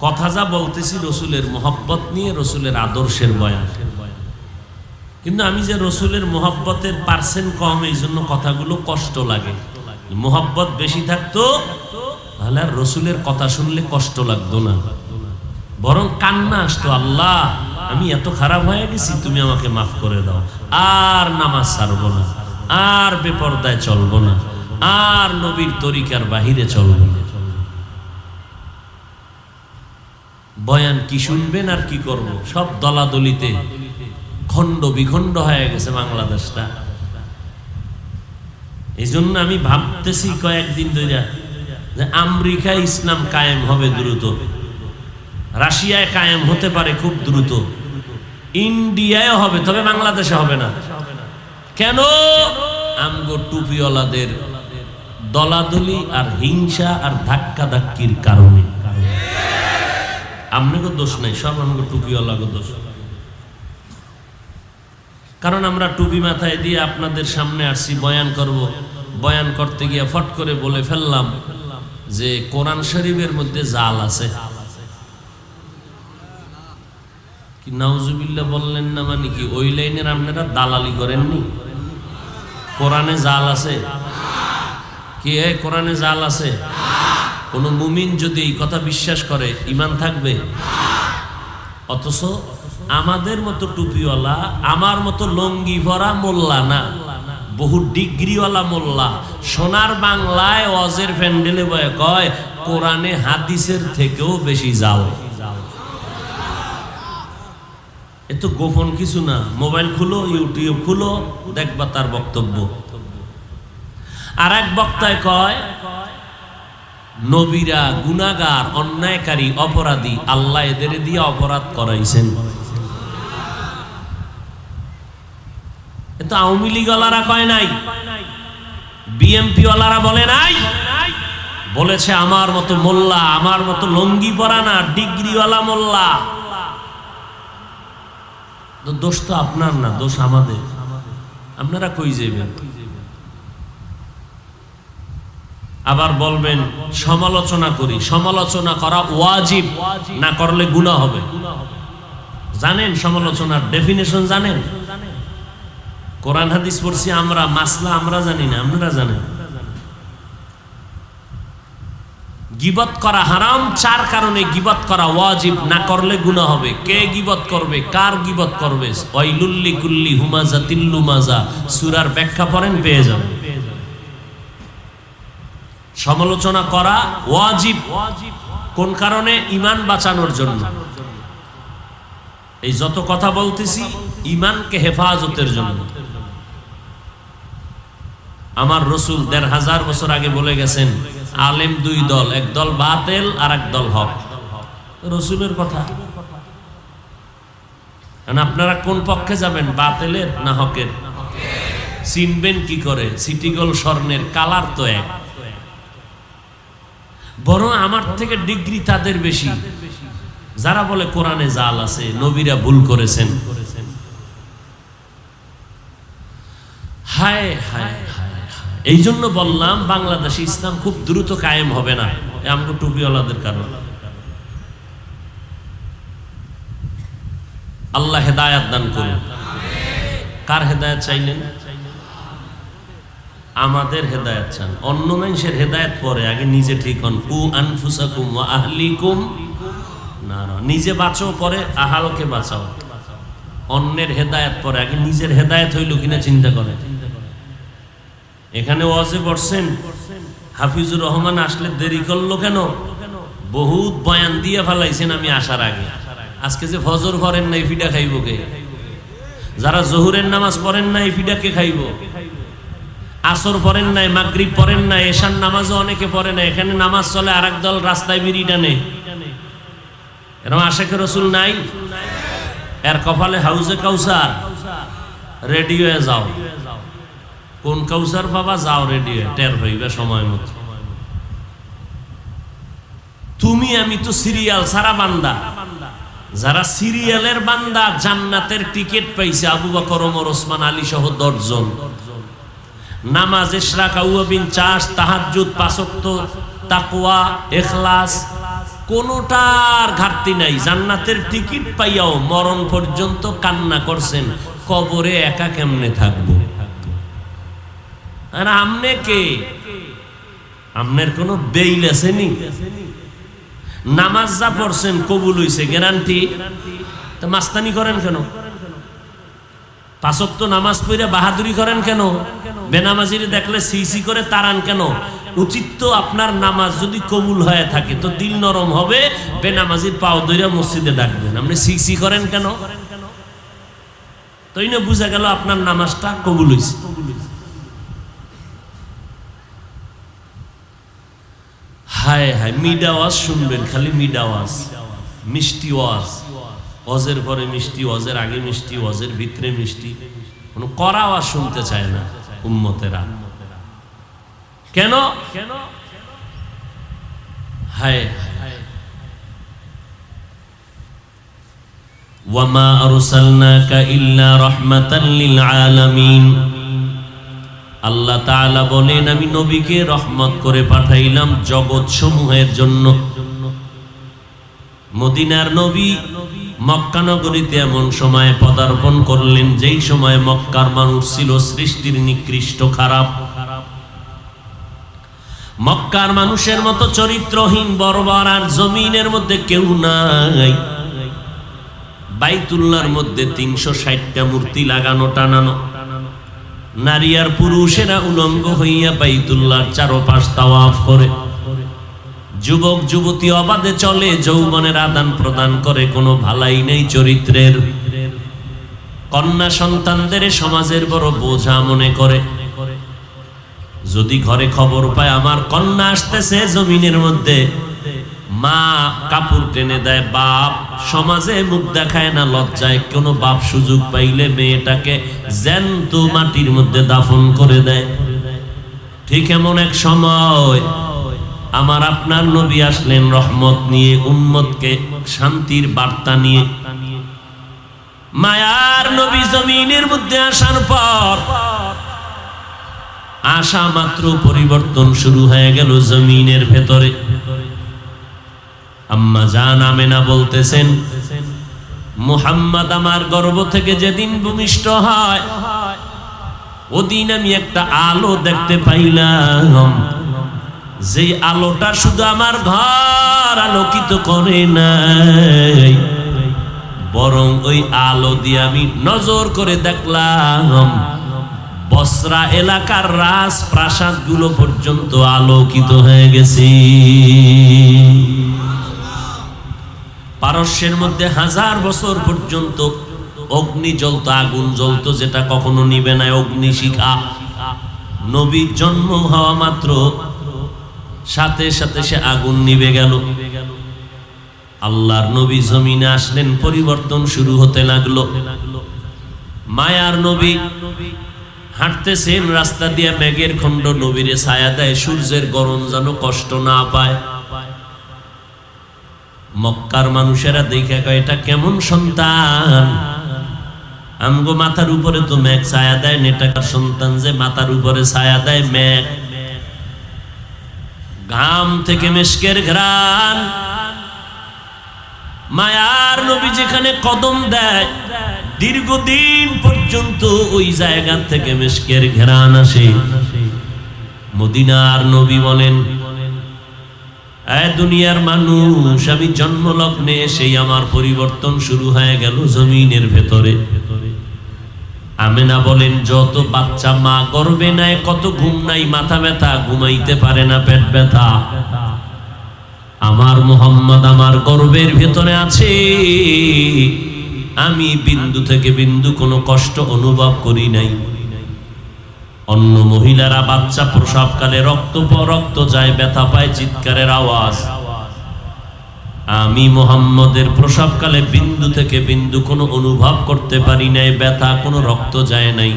কথা যা বলতেছি রসুলের মোহব্বত নিয়ে, রসুলের আদর্শের বয়ান। কিন্তু আমি যে রসুলের মোহব্বতের পার্সেন্ট কম, এই জন্য কথাগুলো কষ্ট লাগে। মোহব্বত বেশি থাকতো তাহলে আর রসুলের কথা শুনলে কষ্ট লাগতো না, বরং কান্না আসতো, আল্লাহ আমি এত খারাপ হয়ে গেছি, তুমি আমাকে মাফ করে দাও। আর নামাজ ছাড়বো না, আর বেপরদায় চলবো না, আর নবীর তরিকার বাহিরে চলবো না। বয়ান কি শুনবেন আর কি করব? সব দলাদলিতে খণ্ড বিখণ্ড হয়ে গেছে বাংলাদেশটা। এই জন্য আমি ভাবতেছি কয়েকদিন ধরে যে আমেরিকায় ইসলাম কায়েম হবে দ্রুত, রাশিয়ায় কায়েম হতে পারে খুব দ্রুত, ইন্ডিয়ায় হবে, তবে বাংলাদেশে হবে না। কেন? আমগো টুপিওয়ালাদের দলাদলি আর হিংসা আর ধাক্কা ধাক্কির কারণে। আপনাকে দোষ নাই, সব আমগো টুপিওয়ালাকে দোষ। কারণ আমরা টুপি মাথায় দিয়ে আপনাদের সামনে আসছি বয়ান করব। বয়ান করতে গিয়ে ফট করে বলে ফেললাম যে কোরআন শরীফের মধ্যে জাল আছে। কি নাউজুবিল্লাহ বললেন না? মানে কি ওই লাইনের আপনারা দালালি করেননি? কোরআনে জাল আছে কি? কোরআনে জাল আছে? কোন মুমিন যদি এই কথা বিশ্বাস করে ঈমান থাকবে? অথচ আমাদের মতো টুপিওয়ালা, আমার মতো লঙ্গি ভরা মোল্লা না, বহু ডিগ্রিওয়ালা মোল্লা সোনার বাংলায় ওয়াজের প্যান্ডেলে বয়ে কয় কোরআনে হাদিসের থেকেও বেশি জাল। এত গোপন কিছু না। মোবাইল খুলো, ইউটিউব খুলো, দেখবা তার বক্তব্য। আর এক বক্তায় কয় নবীরা গুনাহগার, অন্যায়কারী, অপরাধী, আল্লাহ এদের দিয়ে অপরাধ করাইছেন। কিন্তু আওয়ামী লীগওয়ালারা কয় নাই, বিএমপি ওয়ালারা বলে নাই, বলেছে আমার মতো মোল্লা, আমার মতো লঙ্গি পরা না, ডিগ্রিওয়ালা মোল্লা। দোষ তো আপনার না, দোষ আমাদের। আপনারা কই যাবেন? আবার বলবেন সমালোচনা করি। সমালোচনা করা ওয়াজিব, না করলে গুনাহ হবে। জানেন সমালোচনার ডেফিনেশন? জানেন? কোরআন হাদিস পড়ছি আমরা, মাসলা আমরা জানি না, আপনারা জানেন। গীবত করা হারাম, 4 কারণে গীবত করা ওয়াজিব, না করলে গুনাহ হবে। কে গীবত করবে, কার গীবত করবে? ওয়াইলুল লিকুল্লি হুমাযাতিল লুমাযা, সূরার ব্যাখ্যা পড়েন, পেয়ে যাবেন। সমালোচনা করা ওয়াজিব। কোন কারণে? ঈমান বাঁচানোর জন্য। এই যত কথা বলতেছি ঈমানকে হেফাজতের জন্য। আমার রাসূল ১৫০০ বছর আগে বলে গেছেন আলেম 2 দল, এক দল বাতিল আর এক দল হক। রাসূলের কথা। আপনারা কোন পক্ষে যাবেন, বাতিলের না হকের? চিনবেন কি করে? সিটি গোল্ড স্বর্ণের কালার তো এক। বরং আমার থেকে ডিগ্রি তাদের বেশি যারা বলে কোরআনে জাল আছে, নবীরা ভুল করেছেন। হায় হায় হায়, এই জন্য বললাম বাংলাদেশে ইসলাম খুব দ্রুত কায়েম হবে না, আমগো টুপিওয়ালাদের কারণে। আল্লাহ হেদায়েত দান করুন। কার হেদায়েত চাইলেন? আমাদের হেদায়েত চান। অন্য মানুষের হেদায়েত পরে, আগে নিজে ঠিক হন। কু আনফুসাকুম ওয়া আহলিকুম নারা, নিজে বাঁচো পরে আহালকে বাঁচাও। অন্যের হেদায়েত পরে, আগে নিজের হেদায়েত হইল কিনা চিন্তা করে। এখানে ওয়াজে পড়ছেন, হাফিজুর রহমান আসলে দেরি করলো কেন? বহুত বয়ান দিয়ে ফেলাইছেন আমি আসার আগে। আজকে যে ফজর পড়েন নাই ফিডা খাইব কে? যারা জোহরের নামাজ পড়েন নাই ফিডা কে খাইব? আসর পড়েন নাই, মাগরিব পড়েন নাই, এশার নামাজও অনেকে পড়ে না। এখানে নামাজ চলে, আরেক দল রাস্তায় বিড়ি টানে। এরকম আশেকে রসুল নাই? এর কপালে হাউজে কাউসার, রেডিওয়ে যাও। কোন কাউসার বাবা? যাও রেডিওয়ে, টের হইবে সময় মতো। তুমি আমি তো সিরিয়াল সারা বান্দা। যারা সিরিয়ালের বান্দা জান্নাতের টিকিট পাইছে আবু বকর, ওমর, ওসমান, আলী সহ 10 জন। নামাজ, ইশরাক, আউয়াবিন, চাষ, তাহাজ্জুদ, 5 ওয়াক্ত, তাকওয়া, ইখলাস, কোনোটার ঘাটতি নাই। জান্নাতের টিকিট পাইয়াও মরণ পর্যন্ত কান্না করছেন, কবরে একা কেমনে থাকবো? আর আমনে কে? আমনের কোনো বেইল আসেনি? নামাজ যা পড়ছেন কবুল হইছে গ্যারান্টি, তো মাস্তানি করেন কেন? 5 ওয়াক্ত নামাজ পড়ে বাহাদুরি করেন কেন? বেনামাজির দেখলে সিসি করে তাড়ান কেন? উচিত তো আপনার নামাজ যদি কবুল হয়ে থাকে তো দিল নরম হবে, বেনামাজির পাও ধইরা মসজিদে ডাকবেন। আপনি সিসি করেন কেন? তাই না বুঝা গেল আপনার নামাজটা কবুল হইছে। হায় হায়, মিডা ওয়াজ শুনবেন, খালি মিডা ওয়াজ, মিষ্টি ওয়াজ। ওয়াজের পরে মিষ্টি, ওয়াজের আগে মিষ্টি, ওয়াজের ভিতরে মিষ্টি। কোনো কড়া ওয়াজ শুনতে চায় না উম্মতেরা। কেন? হায় হায়। ওয়ামা আরসালনাকা ইল্লা রাহমাতাল লিল আলামিন। আল্লাহ তাআলা বলেন, আমি নবীকে রহমত করে পাঠাইলাম জগৎ সমূহের জন্য। মদিনার নবী মক্কা নগরীতে এমন সময় পদার্পণ করলেন যেই সময় মক্কার মানুষ ছিল সৃষ্টির নিকৃষ্ট, খারাপ। মক্কার মানুষের মতো চরিত্রহীন, বর্বর আর জমিনের মধ্যে কেউ নাই। বাইতুল্লাহর মধ্যে 360টা মূর্তি লাগানো, টানানো। নারী আর পুরুষেরা উলঙ্গ হইয়া বাইতুল্লাহর চারপাশ তাওয়াফ করে। যুবক যুবতী অবাধে চলে, যৌবনের আদান প্রদান করে, কোনো ভালাই নেই চরিত্রের। কন্যা সন্তানদের সমাজের বড় বোঝা মনে করে। যদি ঘরে খবর পায় আমার কন্যা আসতেছে জমিনের মধ্যে, মা কাপড় টেনে দেয়, বাপ সমাজে মুখ দেখায় না লজ্জায়। কোনো বাপ সুযোগ পাইলে মেয়েটাকে জ্যান্ত মাটির মধ্যে দাফন করে দেয়। ঠিক এমন এক সময় আমার আপনার নবী আসলেন রহমত নিয়ে, উম্মতকে শান্তির বার্তা নিয়ে। মায়ার নবী জমিনের মধ্যে আসার পর আসা মাত্র পরিবর্তন শুরু হয়ে গেল জমিনের ভেতরে। আম্মা জান আমেনা বলতেছেন, মুহাম্মদ আমার গর্ভ থেকে যেদিন ভূমিষ্ঠ হয় ওদিন আমি একটা আলো দেখতে পাইলাম, যে আলোটা শুধু আমার ঘর আলোকিত করে নাই, বরং ওই আলো দিয়ে আমি নজর করে দেখলাম বসরা এলাকার রাজপ্রাসাদ গুলো পর্যন্ত আলোকিত হয়ে গেছে। পারস্যের মধ্যে 1000 বছর পর্যন্ত অগ্নি জ্বলতো, আগুন জ্বলতো, যেটা কখনো নিবে না, অগ্নিশিখা। নবীর জন্ম হওয়া মাত্র সাথে সাথে সে আগুন নিভে গেল। আল্লাহর নবী জমিনে আসলেন, পরিবর্তন শুরু হতে লাগলো। মায়ার নবী হাঁটতেছেন রাস্তা দিয়ে, মেঘের খণ্ড নবীরে ছায়া দেয়, সূর্যের গরম যেন কষ্ট না পায়। মক্কার মানুষেরা দেখে কয়, এটা কেমন সন্তান, আমগো মাথার উপরে তো মেঘ ছায়া দেয়, নেটাকার সন্তান যে মাথার উপরে ছায়া দেয় মেঘ, ঘাম থেকে মিশকের ঘ্রাণ। মায়ার নবী যেখানে কদম দেয় দীর্ঘদিন পর্যন্ত ওই জায়গা থেকে মিশকের ঘ্রাণ আসে। মদিনার নবী বলেন, দুনিয়ার মানুষ, আমি জন্মলগ্নে এসেই আমার পরিবর্তন শুরু হয়ে গেল জমিনের ভেতরে। আমেনা বলেন, যত বাচ্চা মা গর্ভে নেয় কত ঘুম নাই, মাথা ব্যথা, ঘুমাইতে পারে না, পেট ব্যথা। আমার মুহাম্মদ আমার গর্ভের ভেতরে আছে, আমি বিন্দু থেকে বিন্দু কোনো কষ্ট অনুভব করি নাই। অন্য মহিলারা বাচ্চা প্রসবকালে রক্ত যায়, ব্যথা পায়, চিৎকারের আওয়াজ। আমি মুহাম্মদের প্রসবকালে বিন্দু থেকে বিন্দু কোনো অনুভব করতে পারি নাই, ব্যথা, কোনো রক্ত যায় নাই।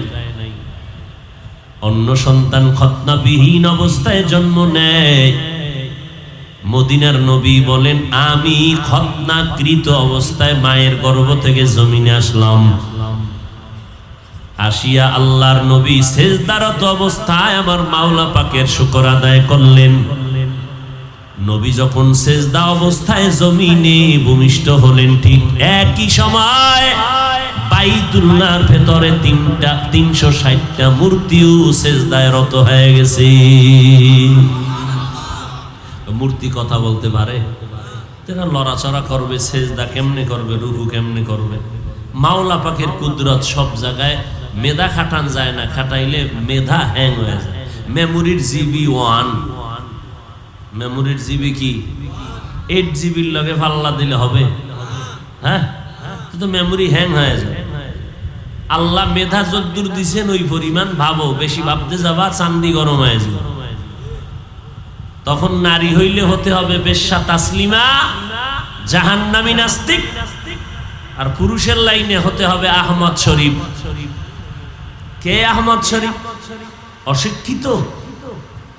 অন্য সন্তান খতনাবিহীন অবস্থায় জন্ম নেয়, মদিনার নবী বলেন, আমি খতনাকৃত অবস্থায় মায়ের গর্ভ থেকে জমিনে আসলাম। আসিয়া আল্লাহর নবী সেজদারত অবস্থায় আমার মাওলা পাকের শুকর আদায় করলেন। নবী যখন সেজদা অবস্থায় জমিনে ভূমিষ্ঠ হলেন, ঠিক একই সময় বাইতুল্লাহর ভেতরে 360টা মূর্তিও সেজদায় রত হয়ে গেছে। মূর্তি কথা বলতে পারে? তারা লড়াচড়া করবে, সেজদা কেমনে করবে, রুকু কেমনে করবে? মাওলা পাকের কুদরত সব জায়গায়। মেধা খাটান যায় না, খাটাইলে মেধা হ্যাং হয়ে যায়। মেমোরির জিবি 1, মেমোরির জিবি কি 8 জিবির লগে পাল্লা দিলে হবে? হ্যাঁ, তো মেমোরি হ্যাং হয়ে যায়। আল্লাহ মেধা যদ্দুর দিছেন ওই পরিমাণ ভাবো, বেশি ভাবতে যাবা চান্দি গরম হয়ে যাবে। তখন নারী হইলে হতে হবে বেশ্যা তাসলিমা, জাহান্নামী নাস্তিক। আর পুরুষের লাইনে হতে হবে আহমদ শরীফ। কে আহমদ শরীফ? অশিক্ষিত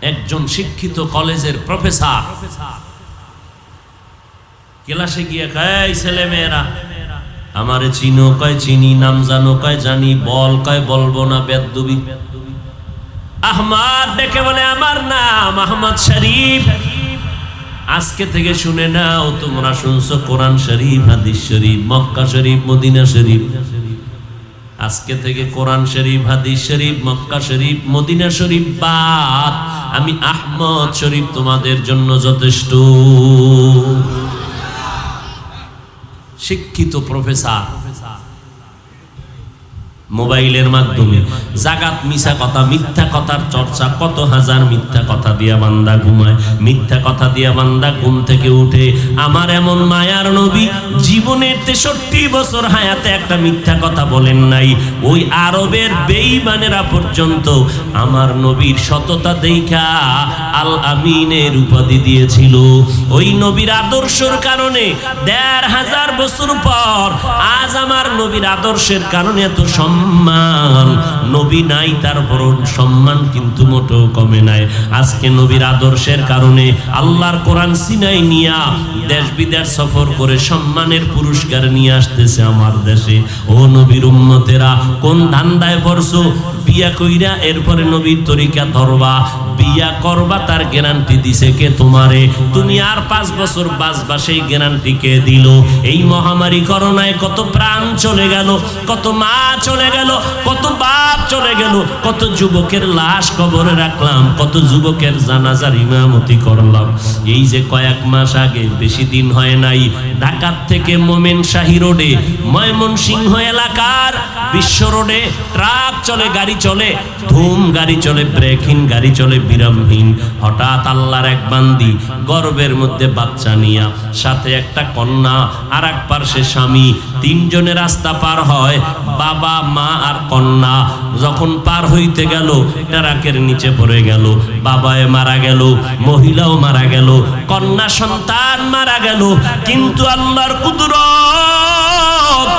একজন শিক্ষিত কলেজের প্রফেসর। ক্লাসে গিয়ে কয়, ছেলে মেয়েরা আমারে চিনো? কয় চিনি। নাম জানো? কয় জানি। বল? কয় বলবো না, বেদবি। আহমদ ডেকে বলে, আমার নাম আহমদ শরীফ। আজকে থেকে শুনে নাও, তোমরা শুনছো কোরআন শরীফ, হাদিস শরীফ, মক্কা শরীফ, মদিনা শরীফ। আজকে থেকে কোরআন শরীফ, হাদিস শরীফ, মক্কা শরীফ, মদিনা শরীফ বাদ, আমি আহমদ শরীফ তোমাদের জন্য যথেষ্ট। শিক্ষিত প্রফেসর মোবাইলের মাধ্যমে জাগাত মিছা কথা, মিথ্যা কথার চর্চা, কত হাজার মিথ্যা কথা দিয়া বান্দা ঘুমায়, মিথ্যা কথা দিয়া বান্দা ঘুম থেকে উঠে। আমার এমন মায়ার নবী জীবনের 63 বছর হায়াতে একটা মিথ্যা কথা বলেন নাই। ওই আরবের বেঈমানেরা পর্যন্ত আমার নবীর সততা দেখা আল আমিনের উপাধি দিয়েছিল। ওই নবীর আদর্শের কারণে 1500 বছর পর আজ আমার নবীর আদর্শের কারণে এত সম্মান। নবী নাই, তারপর সম্মান কিন্তু মোটেও কমে নাই। আজকে নবীর আদর্শের কারণে আল্লাহর কোরআন সিনাই নিয়া দেশ বিদেশ সফর করে সম্মানের পুরস্কার নিয়ে আসতেছে আমার দেশে। ও নবীর উম্মতেরা, কোন ধান্দায় পড়ছো? বিয়া কইরা এরপরে নবীর তরিকা ধরবা, বিয়া করবা, তার গ্যারান্টি দিছে কে? তোমারে। তুমি আর 5 বছর বাঁচবা, সেই গ্যারান্টি কে দিল? এই মহামারী করোনায় কত প্রাণ চলে গেল, কত মা চলে গেল, কত বাপ চলে গেল, কত যুবকের লাশ কবরে রাখলাম, কত যুবকের জানাজার ইমামতি করলাম। এই যে কয়েক মাস আগে, বেশি দিন হয় নাই, ঢাকা থেকে মোমেনশাহী রোডে, ময়মনসিংহ এলাকার বিশ্ব রোডে ট্রাক চলে, গাড়ি চলে, ধুম গাড়ি চলে, ব্রেকহীন গাড়ি চলে, বিরামহীন। হঠাৎ আল্লাহর এক বান্দি গর্ভের মধ্যে বাচ্চা নিয়া, সাথে একটা কন্যা, আর এক পার্শ্বে স্বামী, 3 জনে রাস্তা পার হয়, বাবা, মা আর কন্যা। যখন পার হইতে গেল, ট্রাকের নিচে পড়ে গেল, বাবায় মারা গেল, মহিলাও মারা গেল, কন্যা সন্তান মারা গেল। কিন্তু আল্লাহর কুদরত,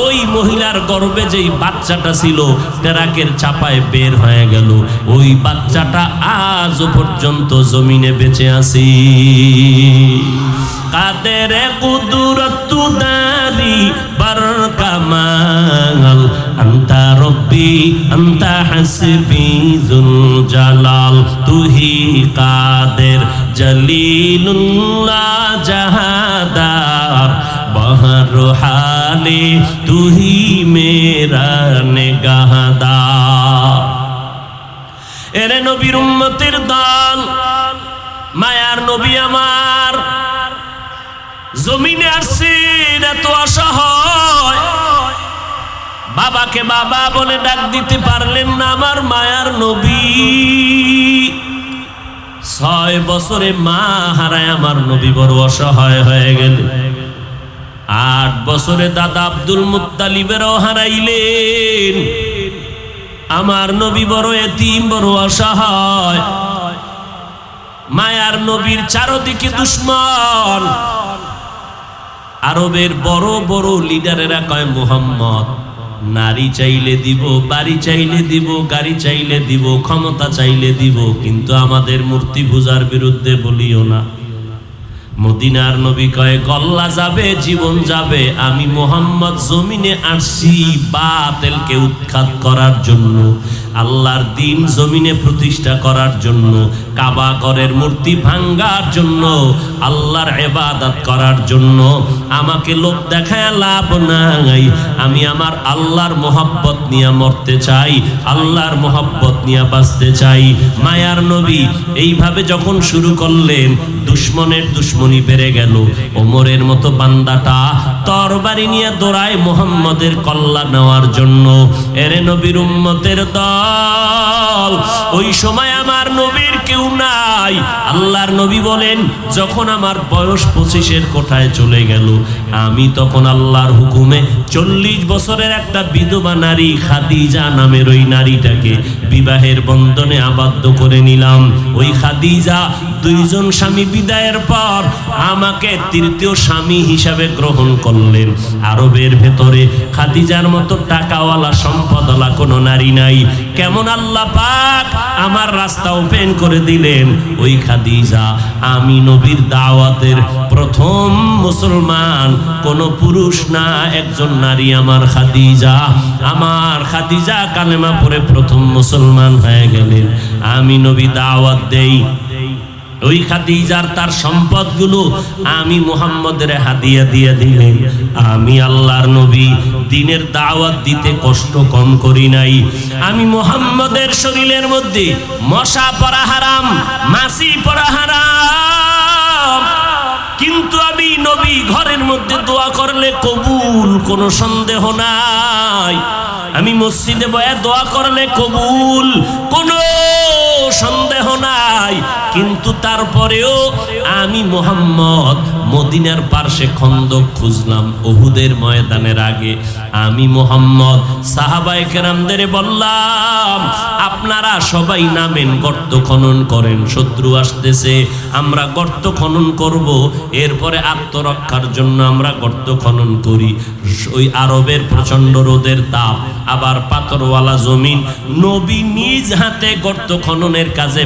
ওই মহিলার গর্ভে যেই বাচ্চাটা ছিল ট্রাকের চাপায় বের হয়ে গেল, ওই বাচ্চাটা আজও পর্যন্ত জমিনে বেঁচে আছে। কাদের কুদরত দারি বার কামাল আন্তা রব্বি আন্তা হাসবি যুল জালাল তুহি কাদের জলিলুল্লাহ জাহাদার বহর হালে তুহি মেরা নেগাহদার। এরে নবীর উম্মতের দল, মায়ার নবী আমার জমিনে আসছেন এত অসহায়, বাবাকে বাবা বলে ডাক দিতে পারলেন না আমার মায়ার নবী। 6 বছরে মা হারায় আমার নবী বড় অসহায় হয়ে গেল। 8 বছরে দাদা আব্দুল মুত্তালিবেরও হারাইলেন। আমার নবী বড় এতিম, বড় অসহায়। মায়ার নবীর চারদিকে দুশ্মন। আরবের বড় বড় লিডারেরা কয় মুহাম্মদ নারী চাইলে দিব, বাড়ি চাইলে দিব, গাড়ি চাইলে দিব, ক্ষমতা চাইলে দিব, কিন্তু আমাদের মূর্তি পূজার বিরুদ্ধে বলিও না। মদিনার নবী কয় গল্লা যাবে, জীবন যাবে, আমি মুহাম্মদ জমিনে আসছি বাতিলকে উৎখাত করার জন্য, আল্লাহর দ্বীন জমিনে প্রতিষ্ঠা করার জন্য, কাবা ঘরের মূর্তি ভাঙ্গার জন্য, আল্লাহর ইবাদত করার জন্য। আমাকে লোক দেখায় লাভ নাই, আমি আমার আল্লাহর মোহাব্বত নিয়ে মরতে চাই, আল্লাহর মোহাব্বত নিয়ে বাঁচতে চাই। মায়ার নবী এইভাবে যখন শুরু করলেন, দুশ্মনের দুশ্মনী বেড়ে গেল। ওমরের মতো বান্দাটা তরবারি নিয়ে দৌড়ায় মুহাম্মদের কল্লা নেওয়ার জন্য। এরে নবীর উম্মতের দল, ওই সময় আমার নবীর কেউ নাই। আল্লাহর নবী বলেন যখন আমার বয়স 25-এর কোঠায় চলে গেল, আমি তখন আল্লাহর হুকুমে 40 বছরের একটা বিধবা নারী খাদিজা নামের ওই নারীটাকে বিবাহের বন্ধনে আবদ্ধ করে নিলাম। ওই খাদিজা 2 জন স্বামী বিদায়ের পর আমাকে 3য় স্বামী হিসাবে গ্রহণ করলেন। আরবের ভেতরে খাদিজার মতো টাকাওয়ালা সম্পদওয়ালা কোনো নারী নাই। কেমন আল্লাহ পাক আমার রাস্তা ওপেন করে দিলেন। ওই খাদিজা আমি নবীর দাওয়াতের প্রথম মুসলমান, কোন পুরুষ না, একজন নারী আমার খাদিজা। আমার খাদিজা কালেমা পড়ে প্রথম মুসলমান হয়ে গেলেন। আমি নবী দাওয়াত দেই, ওই খাদিজার তার সম্পদগুলো আমি মুহাম্মদের হাদিয়া দিয়ে দিলেন। আমি আল্লাহর নবী দ্বীনের দাওয়াত দিতে কষ্ট কম করি নাই। আমি মুহাম্মদের শরীরের মধ্যে মশা পড়া হারাম, মাছি পড়া হারাম, কিন্তু আমি নবী ঘরের মধ্যে দোয়া করলে কবুল, কোনো সন্দেহ নাই। আমি মসজিদে বসে দোয়া করলে কবুল, কোনো সন্দেহ নাই। কিন্তু তারপরেও আমি মুহাম্মদ মদিনার পার্শ্বে খন্দক খুঁজলাম উহুদের ময়দানের আগে। আমি মুহাম্মদ সাহাবায়ে কেরামদের বললাম আপনারা সবাই নামেন, গর্ত খনন করেন, শত্রু আসতেছে, আমরা গর্ত খনন করব, এরপরে আত্মরক্ষার জন্য আমরা গর্ত খনন করি। ওই আরবের প্রচন্ড রোদের তাপ, আবার পাথরওয়ালা জমিন, নবী নিজ হাতে গর্ত খননের কাজে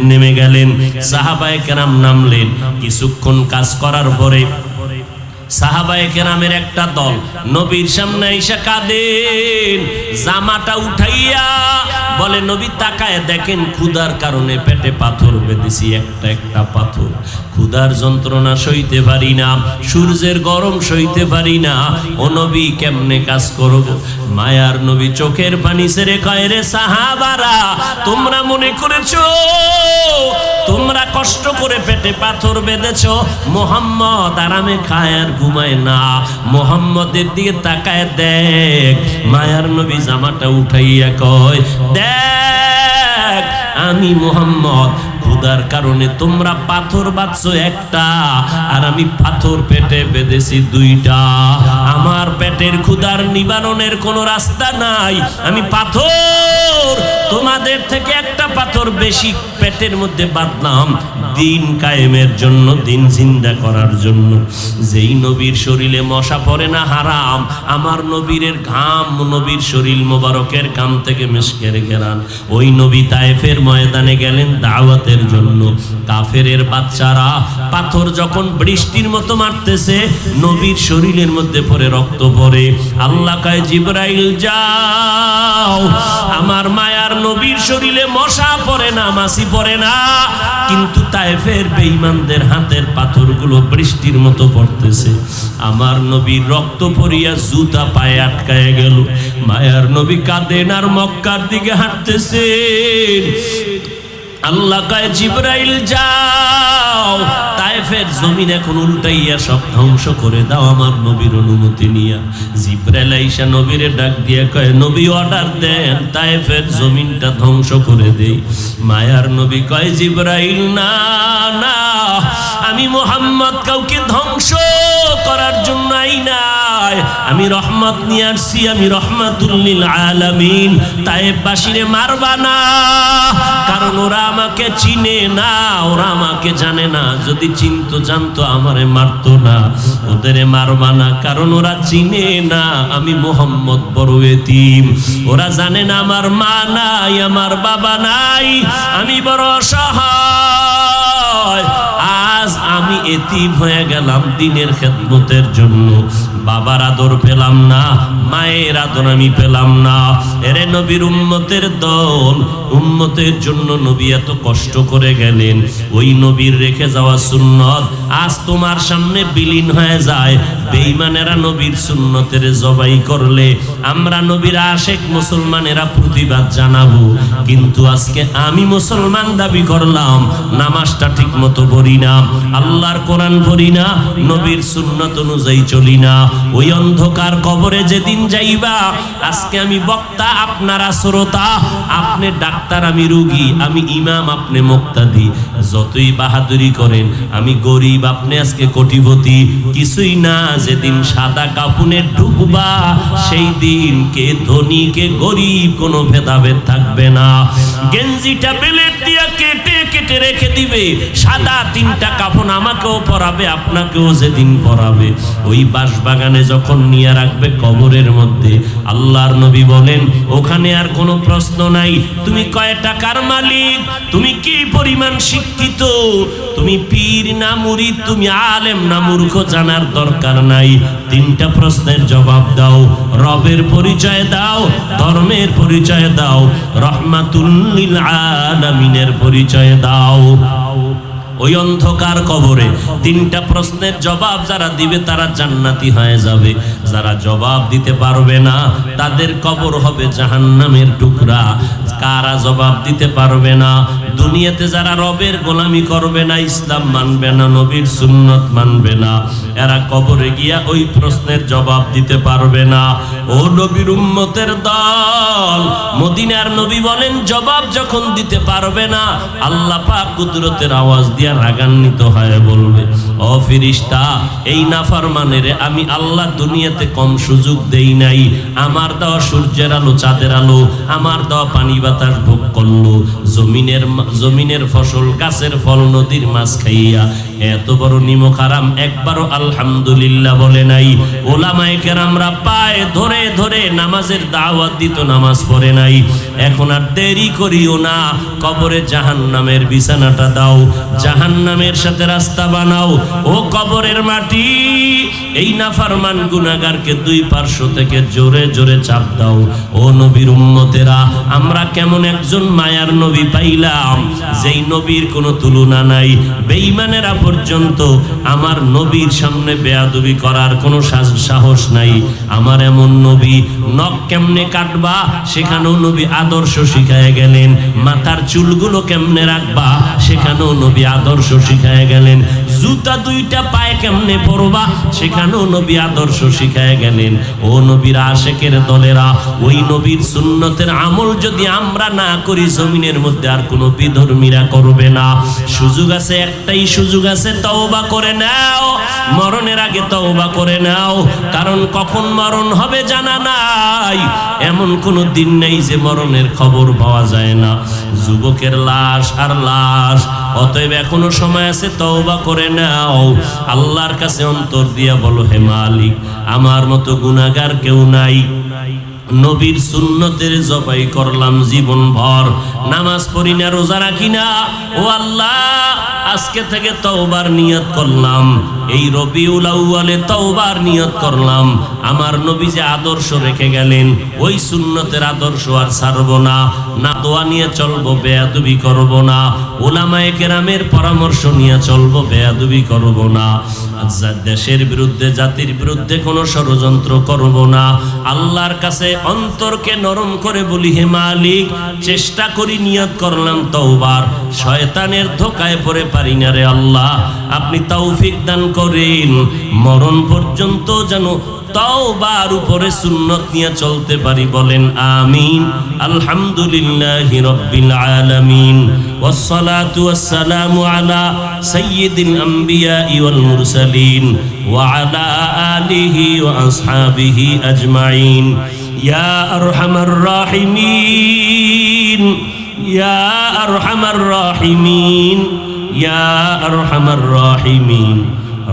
নেমে গেলেন। সাহাবায়ে কেরাম নামলেন। কিছুক্ষণ কাজ করার পরে সাহাবায়ে কেরামের একটা দল নবীর সামনে এসে কাঁদেন, জামাটা উঠাইয়া বলে নবী তাকায় দেখেন ক্ষুধার কারণে পেটে পাথর বেঁধেছি, একটা একটা পাথর। ক্ষুধার যন্ত্রণা সইতে পারি না, সূর্যের গরম সইতে পারি না, ও নবী কেমনে কাজ করব? মায়ার নবী চোখের পানি ছেড়ে কয়, রে সাহাবারা, তোমরা মনে করেছো তোমরা কষ্ট করে পেটে পাথর বেঁধেছো, মুহাম্মদ আরামে খায় আর ঘুমায় না। মুহাম্মদের দিকে তাকায় দেখ। মায়ার নবী জামাটা উঠাইয়া কয়, দেখ আমি মুহাম্মদ ক্ষুধার কারণে তোমরা পাথর বাঁধছো একটা, আর আমি পাথর পেটে বেঁধেছি 2টা। আমার পেটের ক্ষুধার নিবারণের কোনো রাস্তা নাই, আমি পাথর তোমাদের থেকে একটা পাথর বেশি পেটের মধ্যে বাঁধলাম দিন কায়েমের জন্য, দিন জিন্দা করার জন্য। যেই নবীর শরীরে মশা পড়ে না হারাম, আমার নবীর ঘাম, নবীর শরীর মোবারকের ঘাম থেকে মিশকের ঘেরান, ওই নবী তায়েফের ময়দানে গেলেন দাওয়াতের জন্য। কাফেরের বাচ্চারা পাথর যখন বৃষ্টির মতো মারতেছে, নবীর শরীরের মধ্যে পড়ে রক্ত পড়ে। আল্লাহ কয় জিবরাইল যাও, আমার মায়ার নবীর শরীরে মশা পড়ে না, মাছি পড়ে না, কিন্তু তায়েফের বেঈমানদের হাতের পাথরগুলো বৃষ্টির মতো পড়তেছে। আমার নবীর রক্ত পড়িয়া জুতা পায়ে আটকায় গেল। মায়ার নবী কাঁদেন আর মক্কার দিকে হাঁটতেছেন। আল্লাহ কয় জিবরাইল যাও, তায়েফের জমিন এখন উল্টাইয়া সব ধ্বংস করে দাও আমার নবীর অনুমতি নিয়া। জিবরাইল আইসা নবীরে ডাক দিয়া কয় নবী অর্ডার দেন, তায়েফের জমিনটা ধ্বংস করে দেই। মায়ার নবী কয় জিবরাইল না না, আমি মুহাম্মদ কাউকে ধ্বংস করার জন্য নাই, আমি রহমত নিয়ে আসছি, আমি রহমাতুল লিল আলামিন। তায়েফবাসীরে মারবা না, কারণ ওরা আমাকে চিনে না, ওরা আমাকে জানে না। যদি চিনতো জানতো আমারে মারতো না। ওদেরে মারবা না, কারণ ওরা চিনে না আমি মুহাম্মদ বড় এতিম। ওরা জানে না আমার মা নাই, আমার বাবা নাই, আমি বড় অসহায়। আজ আমি এতিম হয়ে গেলাম দিনের খেদমতের জন্য। বাবার আদর পেলাম না, মায়ের আদর আমি পেলাম না। এরে নবীর উম্মতের দল, উম্মতের জন্য নবী এত কষ্ট করে গেলেন। ওই নবীর রেখে যাওয়া সুন্নত আজ তোমার সামনে বিলীন হয়ে যায়। বেঈমানেরা নবীর সুন্নতের জবাই করলে আমরা নবীর আশেক মুসলমানেরা প্রতিবাদ জানাবো, কিন্তু আজকে আমি মুসলমান দাবি করলাম, নামাজটা ঠিক মতো পড়ি না, আল্লাহর কোরআন পড়ি না, নবীর সুন্নত অনুযায়ী চলি না। ওই অন্ধকার কবরে যেদিন যাইবা, আজকে আমি বক্তা, আপনারা শ্রোতা, আপনি ডাক্তার, আমি রোগী, আমি ইমাম, আপনি মুক্তাদি। যতই বাহাদুরি করেন, আমি গরিব, আপনি আজকে কোটিপতি, কিছুই না। যেদিন সাদা কাফনে ঢুকবা, সেই দিন কে ধনী কে গরিব কোনো ভেদাভেদ থাকবে না। গেঞ্জিটা বেলেট দিয়া কেটে কেটে রেখে দিবে, সাদা তিনটা কাফন আমাকেও পরাবে, আপনাকেও যেদিন পরাবে। ওই বাঁশবাগানে যখন নিয়ে রাখবে কবরের মধ্যে, আল্লাহর নবী বলেন ওখানে আর কোনো প্রশ্ন নাই তুমি কয় টাকার মালিক, তুমি কি পরিমাণ শিক্ষিত, তুমি পীর না মুরিদ, তুমি আলেম না মূর্খ, জানার দরকার নাই। তিনটা প্রশ্নের জবাব দাও, রবের পরিচয় দাও, ধর্মের পরিচয় দাও, রহমাতুল লিল আলামিনের পরিচয় দাও। ওই অন্ধকার কবরে তিনটা প্রশ্নের জবাব যারা দিবে তারা জান্নাতি হয়ে যাবে। যারা জবাব দিতে পারবে না তাদের কবর হবে জাহান্নামের টুকরা। কারা জবাব দিতে পারবে না? দুনিয়াতে যারা রবের গোলামি করবে না, ইসলাম মানবে না, নবীর সুন্নত মানবে না, এরা কবরে গিয়া ওই প্রশ্নের জবাব দিতে পারবে না। ও নবীর উম্মতের দল, মদিনার নবী বলেন জবাব যখন দিতে পারবে না, আল্লাহ পাক কুদরতের আওয়াজ দিয়া রাগান্বিত হয়ে বলবে, ও ফেরেশতা, এই নাফরমানেরে আমি আল্লাহ দুনিয়াতে কম সুযোগ দেই নাই। আমার দেওয়া সূর্যের আলো, চাঁদের আলো, আমার দেওয়া পানি বাতাস ভোগ করলো, জমিনের ফসল, গাছের ফল, নদীর মাছ খাইয়া এত বড় নিমক হারাম একবারও আলহামদুলিল্লাহ বলে নাই। ওলামায়ে কেরামরা পায়ে ধরে ধরে নামাজের দাওয়াত দিত, নামাজ পড়ে নাই। এখন আর দেরি করিও না, কবরে জাহান্নামের বিছানাটা দাও, জাহান্নামের সাথে রাস্তা বানাও। ও কবরের মাটি, এই নাফরমান গুনাহগারকে দুই পার্শ্ব থেকে জোরে জোরে চাপ দাও। ও নবীর উম্মতেরা, আমরা কেমন একজন মায়ার নবী পাইলাম, যেই নবীর কোনো তুলনা নাই। বেঈমানেরা পর্যন্ত আমার নবীর সামনে বেয়াদবি করার কোনো সাহস নাই। আমার এমন নবী, নখ কেমনে কাটবা সেখানেও নবী আদর্শ শিখায় গেলেন, মাথার চুলগুলো কেমনে রাখবা সেখানেও নবী আদর্শ শিখায় গেলেন, জুতা দুইটা পায়ে কেমনে পরবা সেখানেও নবী আদর্শ শিখায় গেলেন। ও নবীর আশেকের দলেরা, ওই নবীর সুন্নতের আমল যদি আমরা না করি, জমিনের মধ্যে আর কোনো বিধর্মীরা করবে না। সুযোগ আছে একটা একটাই সুযোগ আছে, তওবা করে নাও, মরণের আগে তওবা করে নাও। কারণ কখন মরণ হবে জানা নাই, এমন কোনো দিন নেই যে মরণের খবর পাওয়া যায় না। যুবকের লাশ আর লাশ, অতএব এখনো সময় আছে, তওবা করে নাও। আল্লাহর কাছে অন্তর দিয়া বলো, হে মালিক, আমার মতো গুনাহগার কেউ নাই, নবীর সুন্নতের জবাই করলাম জীবন ভর, নামাজ পড়ি না, রোজা রাখি না, ও আল্লাহ আজকে থেকে তওবার নিয়ত করলাম, এই রবিউল আউয়ালে তওবার নিয়ত করলাম। আমার নবী যে আদর্শ রেখে গেলেন, ওই সুন্নতের আদর্শ আর ছাড়ব না, না দোয়া নিয়ে চলবো, বেয়াদবি করব না, উলামায়ে কেরামের পরামর্শ নিয়ে চলবো, বেয়াদবি করব না, দেশের বিরুদ্ধে জাতির বিরুদ্ধে কোনো ষড়যন্ত্র করব না। আল্লাহর কাছে অন্তরকে নরম করে বলি, হে মালিক, চেষ্টা করি, নিয়ত করলাম তওবার, শয়তানের ধোকায় পড়ে পারি না রে আল্লাহ, আপনি তৌফিক দান করেন, মরণ পর্যন্ত যেন তওবার উপরে সুন্নত নিয়ে চলতে পারি। বলেন আমিন। আলহামদুলিল্লাহি রাব্বিল আলামিন, ওয়াসসালাতু ওয়াসসালামু আলা সাইয়্যিদিল আমবিয়া ওয়াল মুরসালিন ওয়া আলা আলিহি ওয়া আসহাবিহি আজমাইন। ইয়া আরহামার রাহিমিন, ইয়া আরহামার রাহিমিন, ইয়া আরহামার রাহিমিন,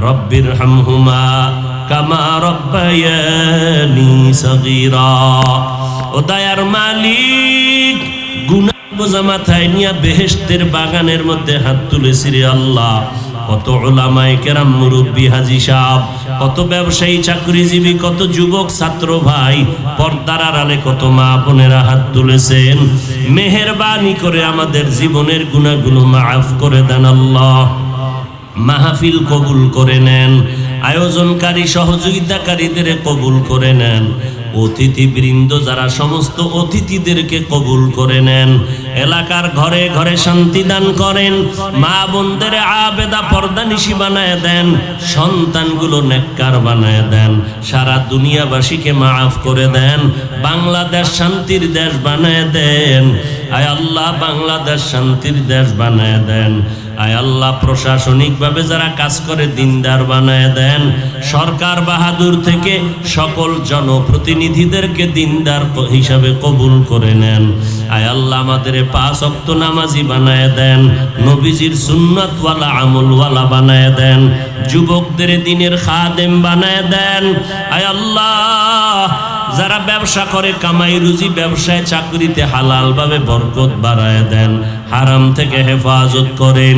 রব্বিরহামহুমা কামা রব্বায়ানি সগীরা। ও দয়ার মালিক, গুনাহ বোঝা মাথায় নিয়ে বেহেশতের বাগানের মধ্যে হাত তুলেছি রে আল্লাহ। কত উলামায়ে কেরাম, মুরব্বী, হাজী সাহেব, কত ব্যবসায়ী, চাকরিজীবী, কত যুবক ছাত্র ভাই, পর্দার আড়ালে কত মা বোনেরা হাত তুলেছেন। মেহেরবানি করে আমাদের জীবনের গুনাহগুলো মাফ করে দেন আল্লাহ। মাহফিল কবুল করে নেন, আয়োজনকারী সহযোগিতাকারীদের কবুল করে নেন, অতিথিবৃন্দ যারা, সমস্ত অতিথিদেরকে কবুল করে নেন, এলাকার ঘরে ঘরে শান্তি দান করেন, মা বোনদের আবেদা পর্দানিশী বানায় দেন, সন্তানগুলো নেককার বানায় দেন, সারা দুনিয়াবাসীকে মাফ করে দেন, বাংলাদেশ শান্তির দেশ বানায় দেন। আয় আল্লাহ, বাংলাদেশ শান্তির দেশ বানায় দেন। আয় আল্লাহ, প্রশাসনিকভাবে যারা কাজ করে দিনদার বানায় দেন, সরকার বাহাদুর থেকে সকল জনপ্রতিনিধিদেরকে দিনদার হিসাবে কবুল করে নেন। আয় আল্লাহ, আমাদের 5 ওয়াক্ত নামাজি বানায় দেন, নবীজির সুন্নাতওয়ালা আমলওয়ালা বানায় দেন, যুবকদের দিনের খাদেম বানায় দেন। আয় আল্লাহ, যারা ব্যবসা করে, কামাই রুজি, ব্যবসায় চাকরিতে হালাল ভাবে বরকত বাড়ায় দেন, হারাম থেকে হেফাজত করেন।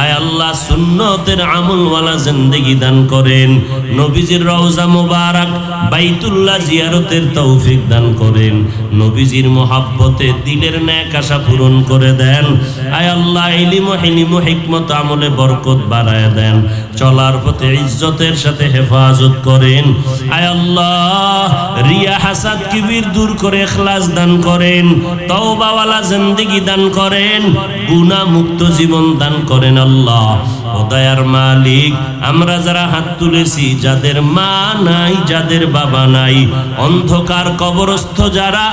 আয় আল্লাহ, সুন্নতের আমলওয়ালা জিন্দেগি দান করেন, নবীজির রওজা মুবারক বাইতুল্লাহ জিয়ারতের তৌফিক দান করেন, নবীজির মোহাব্বতে দিলের নেক আশা পূরণ করে দেন। আয় আল্লাহ, ইলম ও হিলম ও হিকমত আমলে বরকত বাড়ায় দেন, চলার পথে ইজ্জতের সাথে হেফাজত করেন। আয় আল্লাহ, রিয়া হাসাদ কিবির দূর করে ইখলাস দান করেন, তওবাওয়ালা জিন্দেগি দান করেন, গুনাহ মুক্ত জীবন দান করেন আল্লাহ। ও দয়ার মালিক, আমরা যারা হাত তুলেছি, যাদের মা নাই, যাদের বাবা নাই, অন্ধকার কবরস্থ যারা,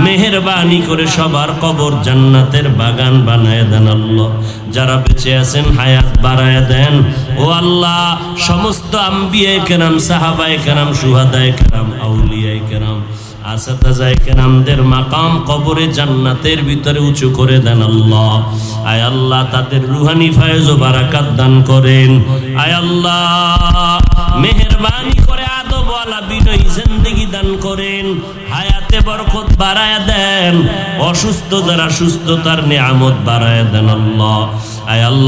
মেহেরবানি করে সবার কবর জান্নাতের বাগান বানায় দেন আল্লাহ। যারা বেঁচে আছেন হায়াত বাড়ায় দেন। ও আল্লাহ, সমস্ত আম্বিয়ায়ে কেরাম, সাহাবায়ে কেরাম, শুহাদায়ে কেরাম, আউলিয়ায়ে কেরাম, আসাতাজায়ে কেরামদের মাকাম কবরে জান্নাতের ভিতরে উঁচু করে দেন আল্লাহ। আয় আল্লাহ, তাদের রুহানি ফয়েজ ও বারাকাত দান করেন। আয় আল্লাহ, মেহেরবানি করে আদবওয়ালা বিনয়ী জিন্দেগি দান করেন, হায়াতে বরকত বাড়ায় দেন, অসুস্থ যারা সুস্থতার নিয়ামত বাড়ায় দেন আল্লাহ। আয় আল্লাহ,